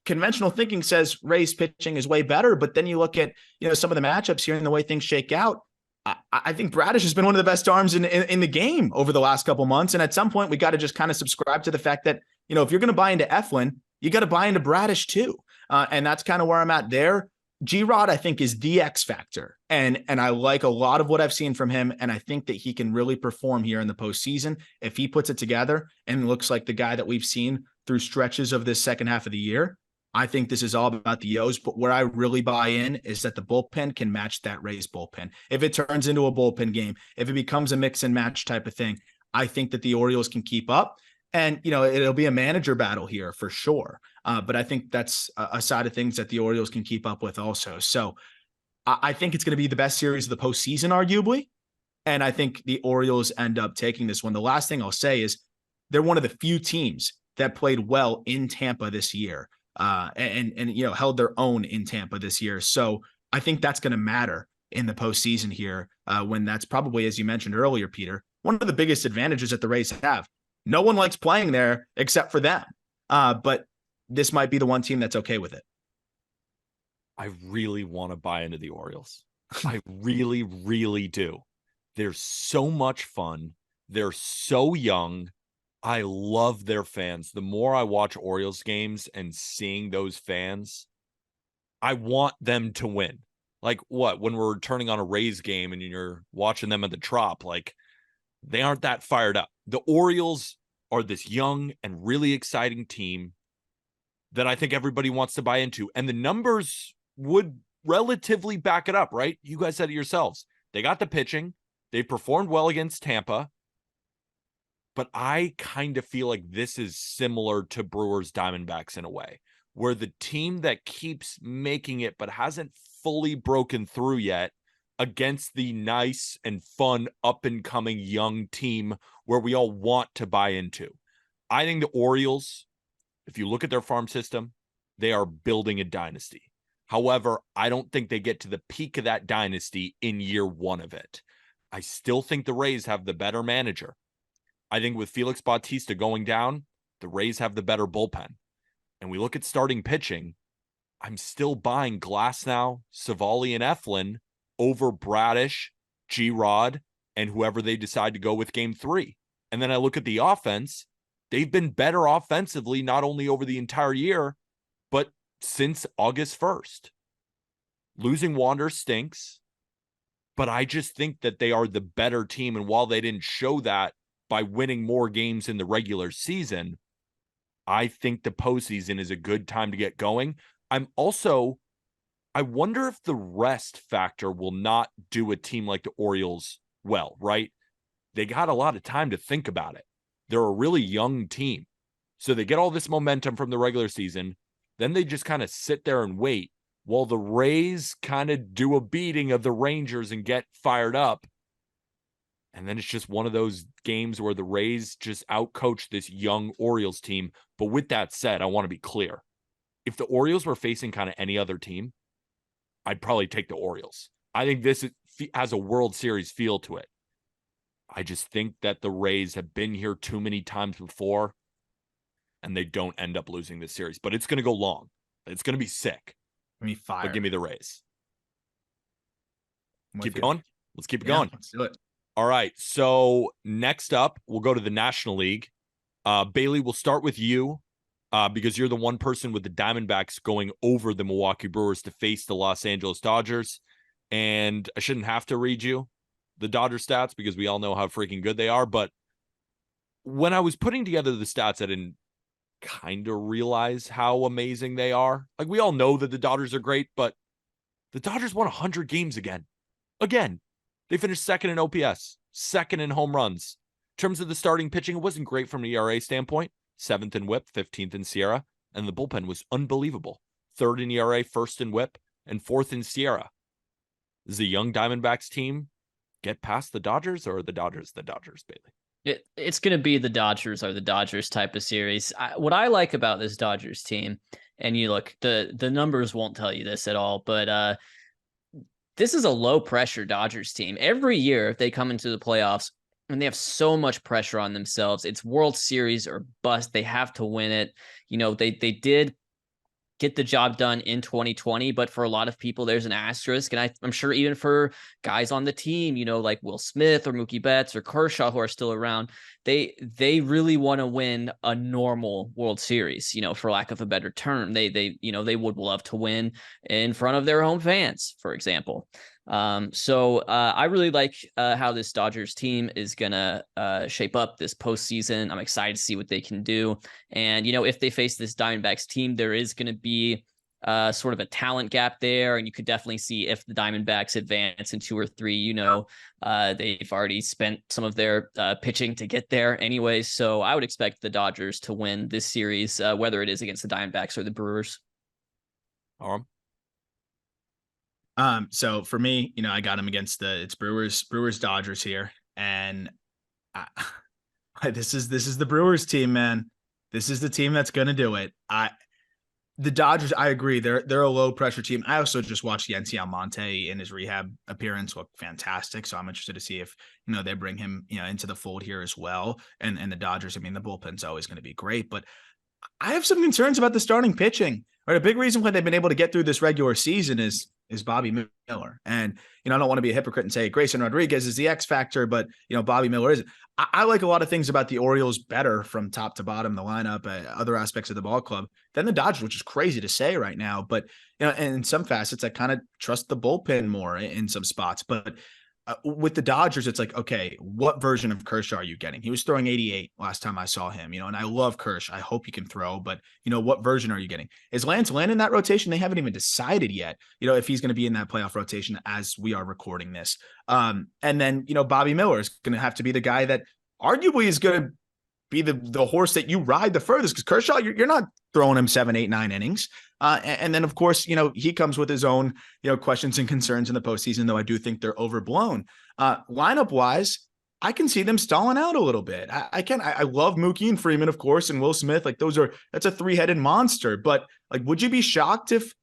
conventional thinking says Rays pitching is way better. But then you look at, some of the matchups here and the way things shake out. I think Bradish has been one of the best arms in the game over the last couple months. And at some point, we got to just kind of subscribe to the fact that, if you're going to buy into Eflin, you got to buy into Bradish too. And that's kind of where I'm at there. G-Rod, I think, is the X factor. And I like a lot of what I've seen from him. And I think that he can really perform here in the postseason if he puts it together and looks like the guy that we've seen through stretches of this second half of the year. I think this is all about the O's, but where I really buy in is that the bullpen can match that Rays bullpen. If it turns into a bullpen game, if it becomes a mix and match type of thing, I think that the Orioles can keep up. And, it'll be a manager battle here for sure. But I think that's a side of things that the Orioles can keep up with also. So I think it's going to be the best series of the postseason, arguably. And I think the Orioles end up taking this one. The last thing I'll say is they're one of the few teams that played well in Tampa this year and held their own in Tampa this year. So I think that's going to matter in the postseason here when that's probably, as you mentioned earlier, Peter, one of the biggest advantages that the Rays have. No one likes playing there except for them. But this might be the one team that's okay with it. I really want to buy into the Orioles. I really, really do. They're so much fun. They're so young. I love their fans. The more I watch Orioles games and seeing those fans, I want them to win. Like what? When we're turning on a Rays game and you're watching them at the Trop, like they aren't that fired up. The Orioles are this young and really exciting team that I think everybody wants to buy into. And the numbers would relatively back it up, right? You guys said it yourselves. They got the pitching. They performed well against Tampa. But I kind of feel like this is similar to Brewers Diamondbacks in a way, where the team that keeps making it but hasn't fully broken through yet against the nice and fun up-and-coming young team where we all want to buy into. I think the Orioles, if you look at their farm system, they are building a dynasty. However, I don't think they get to the peak of that dynasty in year one of it. I still think the Rays have the better manager. I think with Felix Bautista going down, the Rays have the better bullpen. And we look at starting pitching, I'm still buying Glasnow, Savali, and Eflin over Bradish, G-Rod, and whoever they decide to go with game 3. And then I look at the offense. They've been better offensively, not only over the entire year, but since August 1st. Losing Wander stinks, but I just think that they are the better team. And while they didn't show that by winning more games in the regular season, I think the postseason is a good time to get going. I wonder if the rest factor will not do a team like the Orioles well, right? They got a lot of time to think about it. They're a really young team. So they get all this momentum from the regular season. Then they just kind of sit there and wait while the Rays kind of do a beating of the Rangers and get fired up. And then it's just one of those games where the Rays just outcoach this young Orioles team. But with that said, I want to be clear. If the Orioles were facing kind of any other team, I'd probably take the Orioles. I think this has a World Series feel to it. I just think that the Rays have been here too many times before, and they don't end up losing this series. But it's going to go long. It's going to be sick. Give me fire. But give me the Rays. Keep you. going. Let's keep it going. Let's do it. All right. So next up, we'll go to the National League. Bailey, we'll start with you because you're the one person with the Diamondbacks going over the Milwaukee Brewers to face the Los Angeles Dodgers. And I shouldn't have to read you the Dodger stats because we all know how freaking good they are. But when I was putting together the stats, I didn't kind of realize how amazing they are. Like, we all know that the Dodgers are great, but the Dodgers won 100 games again. They finished second in OPS, second in home runs. In terms of the starting pitching, it wasn't great from an ERA standpoint. 7th in WHIP, 15th in SIERA, and the bullpen was unbelievable. 3rd in ERA, 1st in WHIP, and 4th in SIERA. Is the young Diamondbacks team get past the Dodgers, or are the Dodgers, Bailey? It's going to be the Dodgers or the Dodgers type of series. What I like about this Dodgers team, and you look, the numbers won't tell you this at all, but this is a low pressure Dodgers team. Every year they come into the playoffs and they have so much pressure on themselves. It's World Series or bust. They have to win it. You know, they did get the job done in 2020, but for a lot of people, there's an asterisk. And I'm sure even for guys on the team, you know, like Will Smith or Mookie Betts or Kershaw, who are still around, they really want to win a normal World Series, you know, for lack of a better term. They would love to win in front of their home fans, for example. So I really like how this Dodgers team is gonna shape up this postseason. I'm excited to see what they can do. And, you know, if they face this Diamondbacks team, there is going to be sort of a talent gap there. And you could definitely see if the Diamondbacks advance in 2 or 3, you know, they've already spent some of their pitching to get there anyway. So I would expect the Dodgers to win this series, whether it is against the Diamondbacks or the Brewers. So for me, you know, I got him against it's Brewers Dodgers here. And this is the Brewers team, man. This is the team that's going to do it. The Dodgers, I agree. They're a low pressure team. I also just watched Yency Almonte in his rehab appearance look fantastic. So I'm interested to see if, you know, they bring him, you know, into the fold here as well. And the Dodgers, I mean, the bullpen's always going to be great, but I have some concerns about the starting pitching. Right, a big reason why they've been able to get through this regular season is Bobby Miller. And, you know, I don't want to be a hypocrite and say Grayson Rodriguez is the X factor, but, you know, Bobby Miller is. I like a lot of things about the Orioles better from top to bottom, the lineup, other aspects of the ball club than the Dodgers, which is crazy to say right now. But, you know, and in some facets, I kind of trust the bullpen more in some spots. But with the Dodgers, it's like, okay, what version of Kershaw are you getting? He was throwing 88 last time I saw him, you know, and I love Kersh. I hope he can throw, but, you know, what version are you getting? Is Lance Lynn in that rotation? They haven't even decided yet, you know, if he's going to be in that playoff rotation as we are recording this. And then, you know, Bobby Miller is going to have to be the guy that arguably is going to be the horse that you ride the furthest, because Kershaw, you're not throwing him 7, 8, 9 innings. And then, of course, you know, he comes with his own, you know, questions and concerns in the postseason, though I do think they're overblown. Lineup wise, I can see them stalling out a little bit. I love Mookie and Freeman, of course, and Will Smith. Like that's a 3-headed monster. But like, would you be shocked if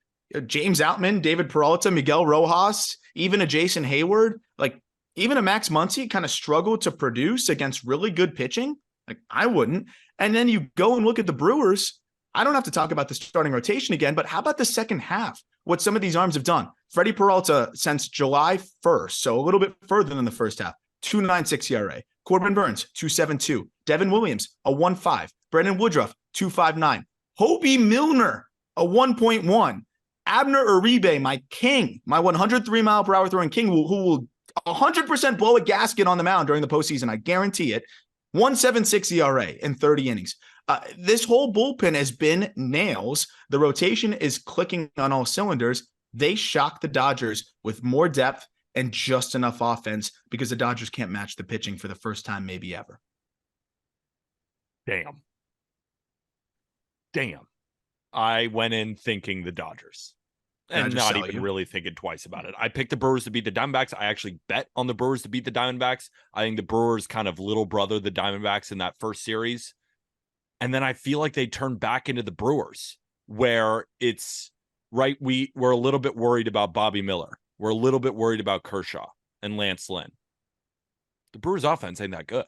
James Outman, David Peralta, Miguel Rojas, even a Jason Hayward, like even a Max Muncy kind of struggled to produce against really good pitching? Like I wouldn't. And then you go and look at the Brewers. I don't have to talk about the starting rotation again, but how about the second half? What some of these arms have done. Freddie Peralta since July 1st, so a little bit further than the first half, 2.96 ERA. Corbin Burns, 2.72. Devin Williams, a 1.5. Brendan Woodruff, 2.59. Hobie Milner, a 1.1. Abner Uribe, my king, my 103 mile per hour throwing king, who will 100% blow a gasket on the mound during the postseason. I guarantee it. 1.76 ERA in 30 innings. This whole bullpen has been nails. The rotation is clicking on all cylinders. They shocked the Dodgers with more depth and just enough offense because the Dodgers can't match the pitching for the first time maybe ever. Damn. I went in thinking the Dodgers and not even really thinking twice about it. I picked the Brewers to beat the Diamondbacks. I actually bet on the Brewers to beat the Diamondbacks. I think the Brewers kind of little brother the Diamondbacks in that first series. And then I feel like they turn back into the Brewers, where it's right? We're a little bit worried about Bobby Miller. We're a little bit worried about Kershaw and Lance Lynn. The Brewers offense ain't that good.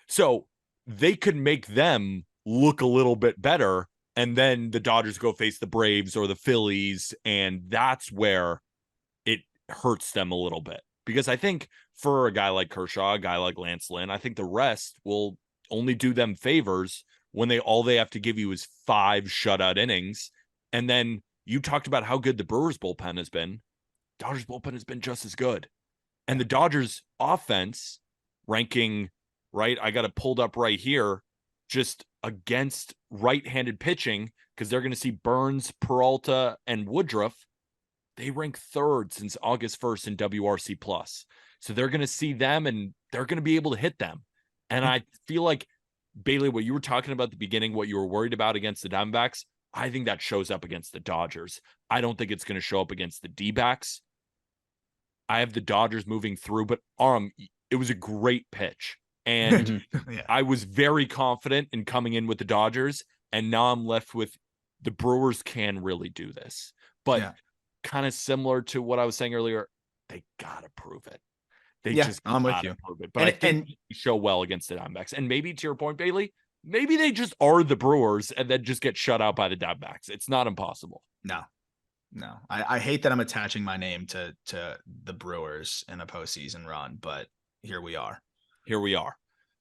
So they could make them look a little bit better. And then the Dodgers go face the Braves or the Phillies. And that's where it hurts them a little bit. Because I think for a guy like Kershaw, a guy like Lance Lynn, I think the rest will only do them favors when all they have to give you is 5 shutout innings. And then you talked about how good the Brewers bullpen has been. Dodgers bullpen has been just as good. And the Dodgers offense ranking, right? I got it pulled up right here, just against right-handed pitching, because they're going to see Burns, Peralta, and Woodruff. They rank 3rd since August 1st in WRC plus. So they're going to see them and they're going to be able to hit them. And I feel like, Bailey, what you were talking about at the beginning, what you were worried about against the Diamondbacks, I think that shows up against the Dodgers. I don't think it's going to show up against the D-backs. I have the Dodgers moving through, but it was a great pitch. And Yeah. I was very confident in coming in with the Dodgers. And now I'm left with the Brewers can really do this. But kind of similar to what I was saying earlier, they got to prove it. They just I'm with gotta you. prove it. But I think they show well against the Diamondbacks. And maybe to your point, Bailey, maybe they just are the Brewers and then just get shut out by the Diamondbacks. It's not impossible. No. I hate that I'm attaching my name to the Brewers in a postseason run, but here we are.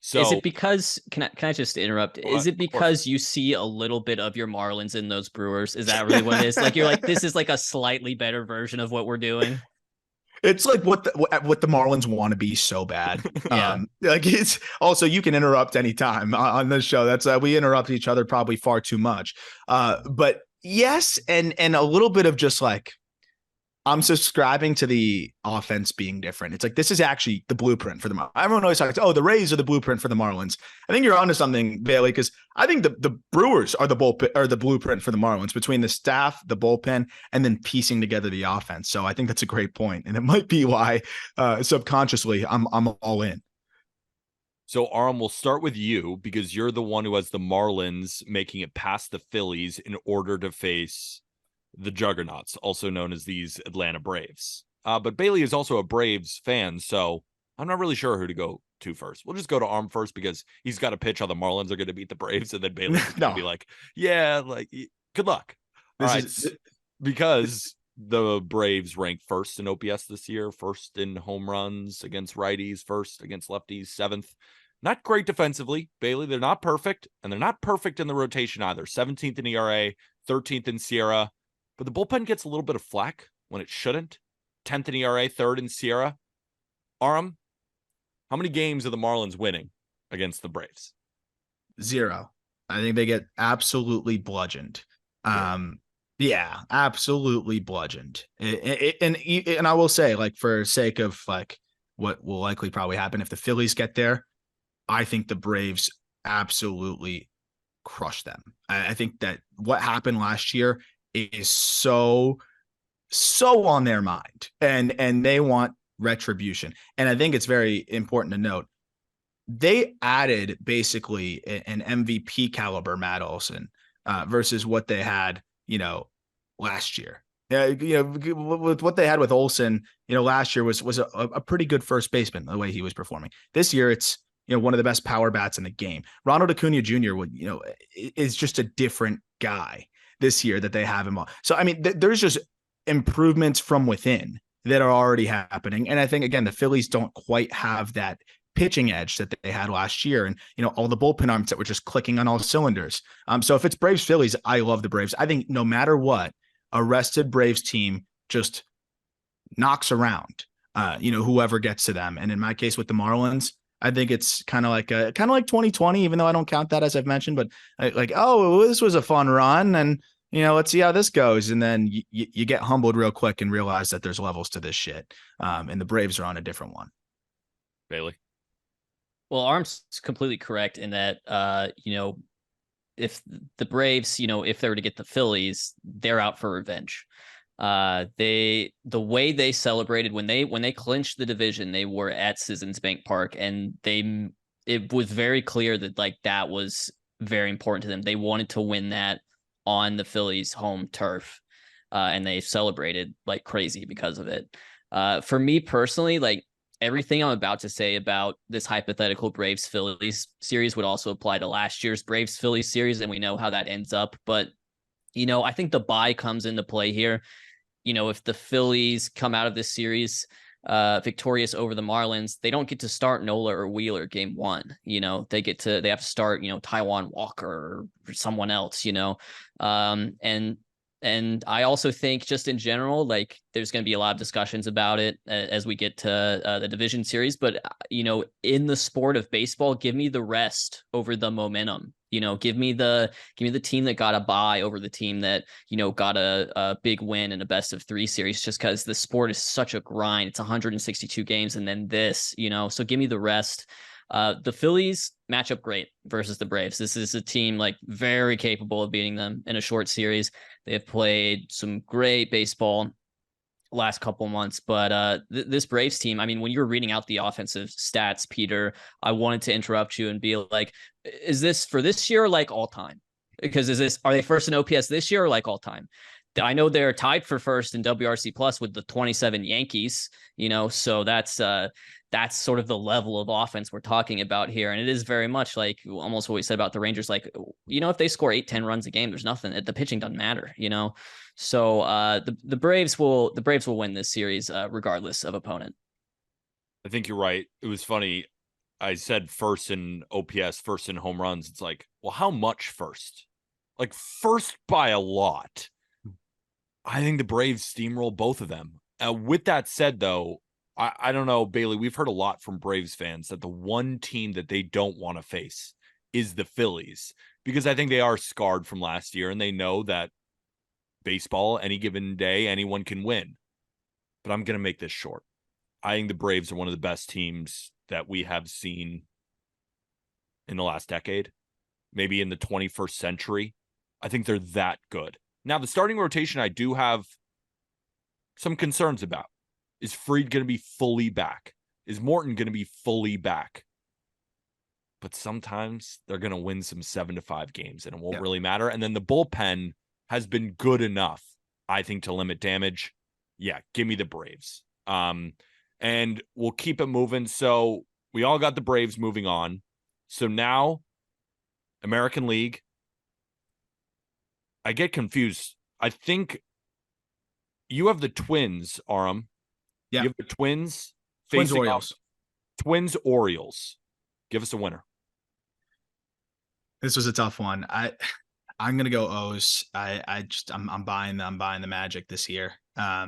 So is it because can I just interrupt? Is it because you see a little bit of your Marlins in those Brewers? Is that really what it is? Like you're like, this is like a slightly better version of what we're doing. It's like what the Marlins want to be so bad. Yeah. Like it's also, you can interrupt anytime on this show. That's we interrupt each other probably far too much. But yes, and a little bit of just like, I'm subscribing to the offense being different. It's like, this is actually the blueprint for the Marlins. Everyone always talks, the Rays are the blueprint for the Marlins. I think you're onto something, Bailey, because I think the Brewers are the blueprint for the Marlins, between the staff, the bullpen, and then piecing together the offense. So I think that's a great point, and it might be why subconsciously I'm all in. So Aram, we'll start with you because you're the one who has the Marlins making it past the Phillies in order to face the Juggernauts, also known as these Atlanta Braves. But Bailey is also a Braves fan, so I'm not really sure who to go to first. We'll just go to Arm first because he's got a pitch how the Marlins are going to beat the Braves, and then Bailey's going to be like, yeah, like, good luck. Because the Braves ranked 1st in OPS this year, 1st in home runs against righties, 1st against lefties, 7th. Not great defensively, Bailey. They're not perfect, and they're not perfect in the rotation either. 17th in ERA, 13th in Sierra. But the bullpen gets a little bit of flack when it shouldn't. 10th in ERA, 3rd in Sierra. Aram, how many games are the Marlins winning against the Braves? 0. I think they get absolutely bludgeoned. Yeah, absolutely bludgeoned. And I will say, like, for sake of like what will likely probably happen if the Phillies get there, I think the Braves absolutely crush them. I think that what happened last year is so on their mind, and they want retribution. And I think it's very important to note, they added basically an MVP caliber Matt Olson versus what they had, last year. With what they had with Olson, last year was a pretty good first baseman, the way he was performing. This year, it's, one of the best power bats in the game. Ronald Acuna Jr. is just a different guy this year that they have him on. So, I mean, there's just improvements from within that are already happening. And I think, again, the Phillies don't quite have that pitching edge that they had last year. And, all the bullpen arms that were just clicking on all cylinders. So if it's Braves Phillies, I love the Braves. I think no matter what, a rested Braves team just knocks around, whoever gets to them. And in my case with the Marlins, I think it's kind of like 2020, even though I don't count that, as I've mentioned, but this was a fun run, and let's see how this goes. And then you get humbled real quick and realize that there's levels to this shit. And the Braves are on a different one. Bailey. Well, Arm's completely correct in that, if the Braves, if they were to get the Phillies, they're out for revenge. The way they celebrated when they clinched the division, they were at Citizens Bank Park, and it was very clear that like that was very important to them. They wanted to win that on the Phillies' home turf. and they celebrated like crazy because of it. For me personally, like everything I'm about to say about this hypothetical Braves Phillies series would also apply to last year's Braves Phillies series, and we know how that ends up. But I think the bye comes into play here. If the Phillies come out of this series victorious over the Marlins, they don't get to start Nola or Wheeler game one. They have to start, Taijuan Walker or someone else, and I also think just in general, like there's going to be a lot of discussions about it as we get to the division series. But, in the sport of baseball, give me the rest over the momentum. Give me the team that got a bye over the team that, got a big win in a best of 3 series, just because the sport is such a grind. It's 162 games and then this, so give me the rest. The Phillies match up great versus the Braves. This is a team like very capable of beating them in a short series. They have played some great baseball last couple months, but this Braves team, I mean, when you were reading out the offensive stats, Peter, I wanted to interrupt you and be like, is this for this year or like all time? Because are they first in OPS this year or like all time? I know they're tied for first in WRC plus with the 27 Yankees, so that's sort of the level of offense we're talking about here. And it is very much like almost what we said about the Rangers. Like, if they score 8-10 runs a game, there's nothing. The pitching doesn't matter, So the Braves will win this series regardless of opponent. I think you're right. It was funny. I said first in OPS, first in home runs. It's like, well, how much first? Like first by a lot. I think the Braves steamroll both of them. With that said, though, I don't know, Bailey, we've heard a lot from Braves fans that the one team that they don't want to face is the Phillies, because I think they are scarred from last year and they know that baseball, any given day, anyone can win. But I'm going to make this short. I think the Braves are one of the best teams that we have seen in the last decade, maybe in the 21st century. I think they're that good. Now, the starting rotation I do have some concerns about. Is Fried going to be fully back? Is Morton going to be fully back? But sometimes they're going to win some 7-5 games and it won't really matter. And then the bullpen has been good enough, I think, to limit damage. Yeah, give me the Braves. And we'll keep it moving. So we all got the Braves moving on. So now, American League. I get confused. I think you have the Twins, Aram. Yeah. You have the Twins Orioles. Twins Orioles. Give us a winner. This was a tough one. I'm gonna go O's. I'm buying the Magic this year. I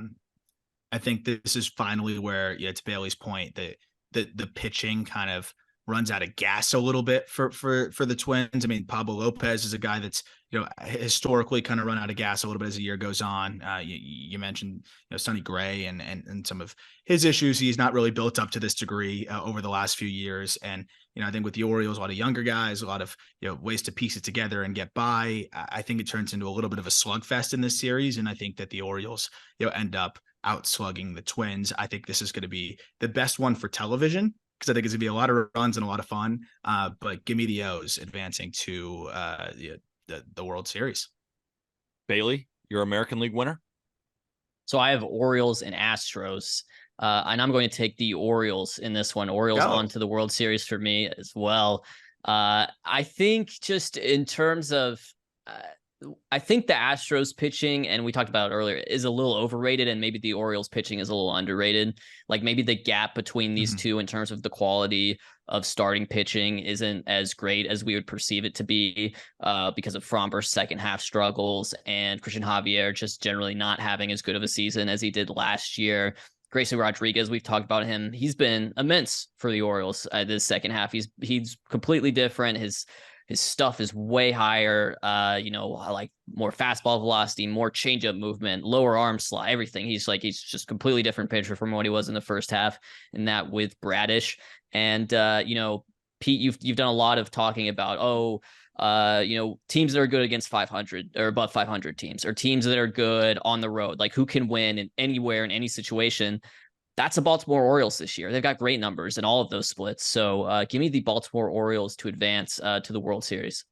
think this is finally where, to Bailey's point, the pitching kind of runs out of gas a little bit for the Twins. I mean, Pablo Lopez is a guy that's, historically kind of run out of gas a little bit as the year goes on. You mentioned, Sonny Gray and some of his issues. He's not really built up to this degree over the last few years. And, I think with the Orioles, a lot of younger guys, a lot of, ways to piece it together and get by. I think it turns into a little bit of a slugfest in this series. And I think that the Orioles, end up outslugging the Twins. I think this is going to be the best one for television, because I think it's going to be a lot of runs and a lot of fun. But give me the O's advancing to the World Series. Bailey, your American League winner? So I have Orioles and Astros, and I'm going to take the Orioles in this one. Orioles on to the World Series for me as well. I think just in terms of I think the Astros pitching, and we talked about it earlier, is a little overrated, and maybe the Orioles pitching is a little underrated. Like maybe the gap between these two in terms of the quality of starting pitching isn't as great as we would perceive it to be because of Fromber's second half struggles and Christian Javier just generally not having as good of a season as he did last year. Grayson Rodriguez, we've talked about him. He's been immense for the Orioles this second half. He's completely different. His stuff is way higher, like more fastball velocity, more changeup movement, lower arm slot, everything. He's just completely different pitcher from what he was in the first half, and that with Bradish. And, Pete, you've done a lot of talking about, teams that are good against 500 or above 500 teams, or teams that are good on the road, like who can win in anywhere in any situation. That's the Baltimore Orioles this year. They've got great numbers in all of those splits. So give me the Baltimore Orioles to advance to the World Series.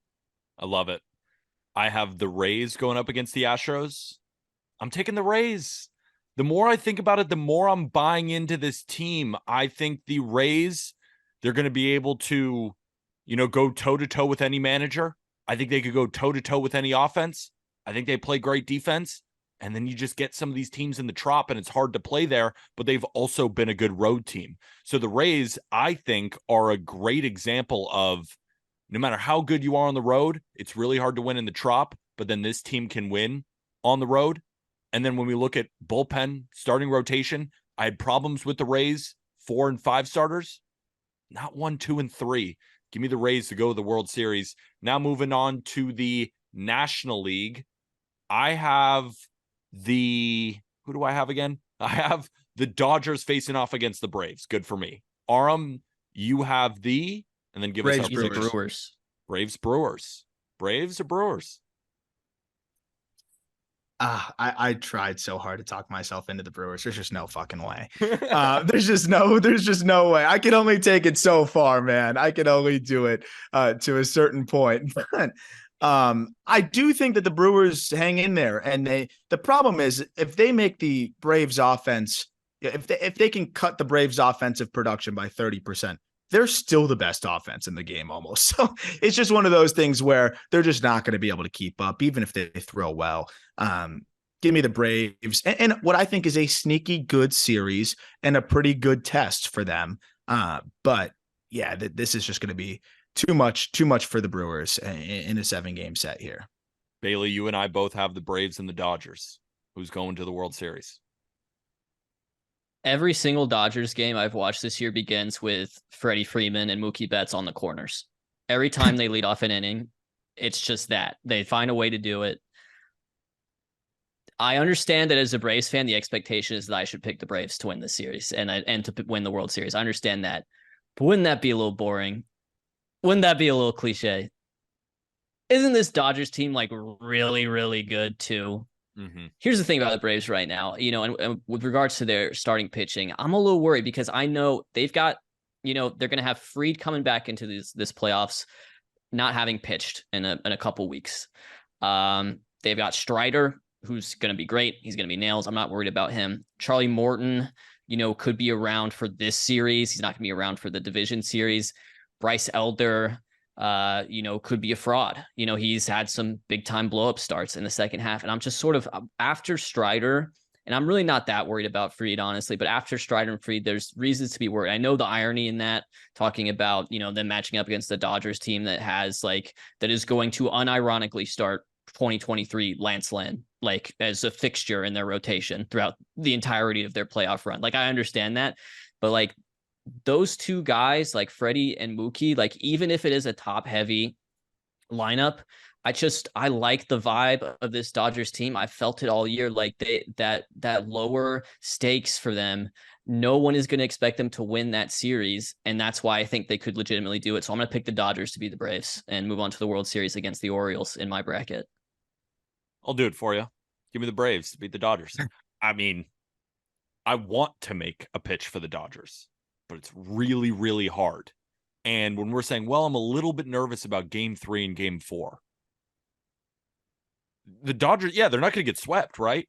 I love it. I have the Rays going up against the Astros. I'm taking the Rays. The more I think about it, the more I'm buying into this team. I think the Rays, they're going to be able to, go toe-to-toe with any manager. I think they could go toe-to-toe with any offense. I think they play great defense. And then you just get some of these teams in the Trop, and it's hard to play there, but they've also been a good road team. So the Rays, I think, are a great example of no matter how good you are on the road, it's really hard to win in the Trop, but then this team can win on the road. And then when we look at bullpen, starting rotation, I had problems with the Rays, 4 and 5 starters, not 1, 2, and 3. Give me the Rays to go to the World Series. Now moving on to the National League. I have who do I have again? I have the Dodgers facing off against the Braves. Good for me. Aram, you have and then give Braves, us our Brewers. Braves, Brewers. Braves or Brewers? I tried so hard to talk myself into the Brewers. There's just no fucking way. There's just no way. I can only take it so far, man. I can only do it to a certain point. But I do think that the Brewers hang in there, and the problem is if they make the Braves offense, if they can cut the Braves offensive production by 30%, they're still the best offense in the game almost. So it's just one of those things where they're just not going to be able to keep up, even if they throw well. Give me the Braves, and what I think is a sneaky good series and a pretty good test for them. But yeah, this is just going to be too much for the Brewers in a 7-game set here. Bailey, you and I both have the Braves and the Dodgers. Who's going to the World Series? Every single Dodgers game I've watched this year begins with Freddie Freeman and Mookie Betts on the corners. Every time they lead off an inning, it's just that. They find a way to do it. I understand that as a Braves fan, the expectation is that I should pick the Braves to win the series and to win the World Series. I understand that. But wouldn't that be a little boring? Wouldn't that be a little cliche? Isn't this Dodgers team like really, really good too? Mm-hmm. Here's the thing about the Braves right now, and with regards to their starting pitching, I'm a little worried because I know they've got, they're going to have Fried coming back into this playoffs, not having pitched in a couple weeks. They've got Strider, who's going to be great. He's going to be nails. I'm not worried about him. Charlie Morton, could be around for this series. He's not going to be around for the division series. Bryce Elder, could be a fraud. He's had some big time blow up starts in the second half. And I'm just sort of after Strider, and I'm really not that worried about Fried, honestly, but after Strider and Fried, there's reasons to be worried. I know the irony in that, talking about, them matching up against the Dodgers team that is going to unironically start 2023 Lance Lynn, as a fixture in their rotation throughout the entirety of their playoff run. I understand that, but those two guys, Freddie and Mookie, even if it is a top heavy lineup, I like the vibe of this Dodgers team. I felt it all year. That lower stakes for them. No one is going to expect them to win that series. And that's why I think they could legitimately do it. So I'm going to pick the Dodgers to be the Braves and move on to the World Series against the Orioles in my bracket. I'll do it for you. Give me the Braves to beat the Dodgers. I mean, I want to make a pitch for the Dodgers, but it's really, really hard. And when we're saying, well, I'm a little bit nervous about game 3 and game 4, the Dodgers, yeah, they're not going to get swept, right?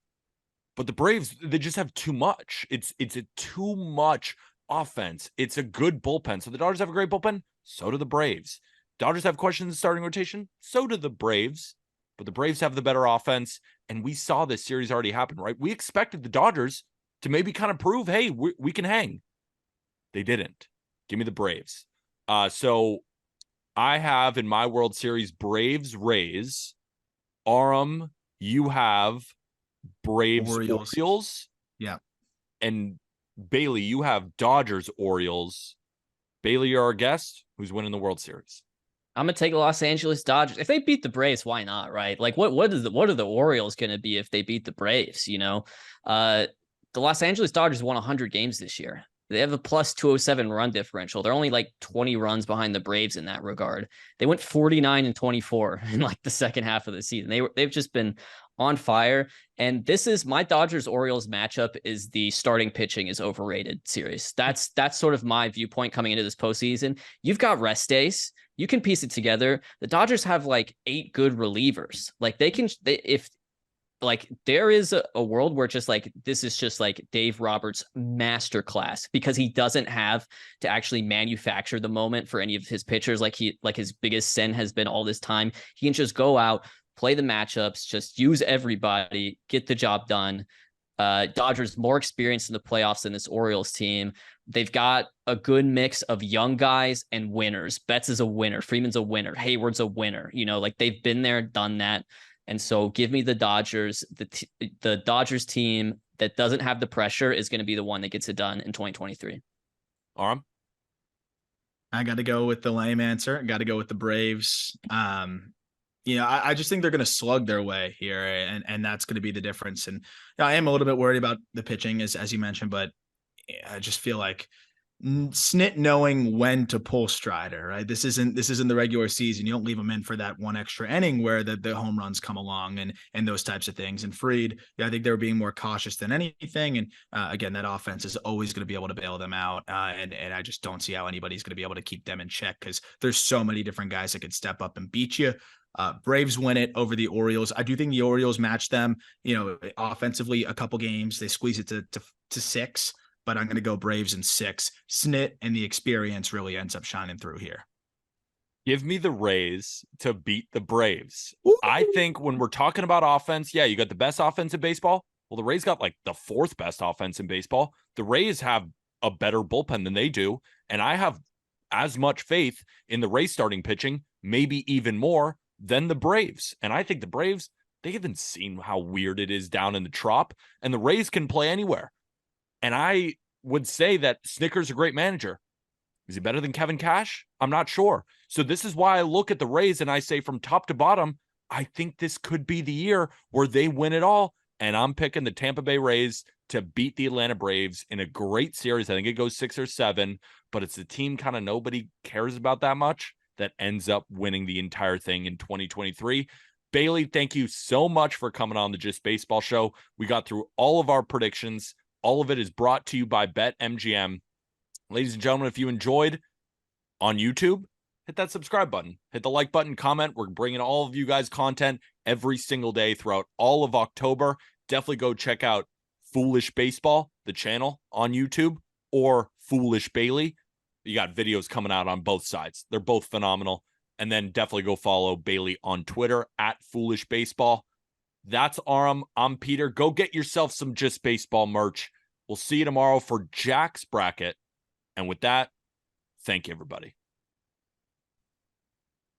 But the Braves, they just have too much. It's a too much offense. It's a good bullpen. So the Dodgers have a great bullpen. So do the Braves. Dodgers have questions in starting rotation. So do the Braves. But the Braves have the better offense. And we saw this series already happen, right? We expected the Dodgers to maybe kind of prove, hey, we can hang. They didn't. Give me the Braves. So I have in my World Series Braves, Rays. Aram, you have Braves, Orioles. Yeah. And Bailey, you have Dodgers, Orioles. Bailey, you're our guest. Who's winning the World Series? I'm gonna take the Los Angeles Dodgers. If they beat the Braves, why not? Right? What are the Orioles gonna be if they beat the Braves? The Los Angeles Dodgers won 100 games this year. They have a plus 207 run differential. They're only 20 runs behind the Braves in that regard. They went 49-24 in the second half of the season. They've just been on fire. And this is my Dodgers Orioles matchup is the starting pitching is overrated series. That's sort of my viewpoint coming into this postseason. You've got rest days. You can piece it together. The Dodgers have 8 good relievers. like there is a world where just like this is just like Dave Roberts' masterclass because he doesn't have to actually manufacture the moment for any of his pitchers. Like his biggest sin has been all this time. He can just go out, play the matchups, just use everybody, get the job done. Dodgers more experience in the playoffs than this Orioles team. They've got a good mix of young guys and winners. Betts is a winner. Freeman's a winner. Hayward's a winner. You know, like they've been there, done that. And so give me the Dodgers. The Dodgers team that doesn't have the pressure is going to be the one that gets it done in 2023. Aram? I got to go with the lame answer. I got to go with the Braves. I just think they're going to slug their way here, and that's going to be the difference. And I am a little bit worried about the pitching, as you mentioned, but I just feel like Snit knowing when to pull Strider, right? This isn't the regular season. You don't leave him in for that one extra inning where the home runs come along and those types of things. And Fried, I think they were being more cautious than anything. And again, that offense is always going to be able to bail them out. And I just don't see how anybody's going to be able to keep them in check because there's so many different guys that could step up and beat you. Braves win it over the Orioles. I do think the Orioles match them, offensively a couple games. They squeeze it to 6. But I'm going to go Braves in 6. Snit and the experience really ends up shining through here. Give me the Rays to beat the Braves. Ooh. I think when we're talking about offense, yeah, you got the best offense in baseball. Well, the Rays got like the 4th best offense in baseball. The Rays have a better bullpen than they do. And I have as much faith in the Rays starting pitching, maybe even more than the Braves. And I think the Braves, they haven't seen how weird it is down in the Trop. And the Rays can play anywhere. And I would say that Snicker's a great manager. Is he better than Kevin Cash? I'm not sure. So this is why I look at the Rays and I say from top to bottom, I think this could be the year where they win it all. And I'm picking the Tampa Bay Rays to beat the Atlanta Braves in a great series. I think it goes 6 or 7, but it's a team kind of nobody cares about that much that ends up winning the entire thing in 2023. Bailey, thank you so much for coming on the Just Baseball Show. We got through all of our predictions. All of it is brought to you by BetMGM. Ladies and gentlemen, if you enjoyed on YouTube, hit that subscribe button, hit the like button, comment. We're bringing all of you guys content every single day throughout all of October. Definitely go check out Foolish Baseball, the channel on YouTube, or Foolish Bailey. You got videos coming out on both sides. They're both phenomenal. And then definitely go follow Bailey on Twitter at Foolish Baseball. That's Aram. I'm Peter. Go get yourself some Just Baseball merch. We'll see you tomorrow for Jack's bracket. And with that, thank you, everybody.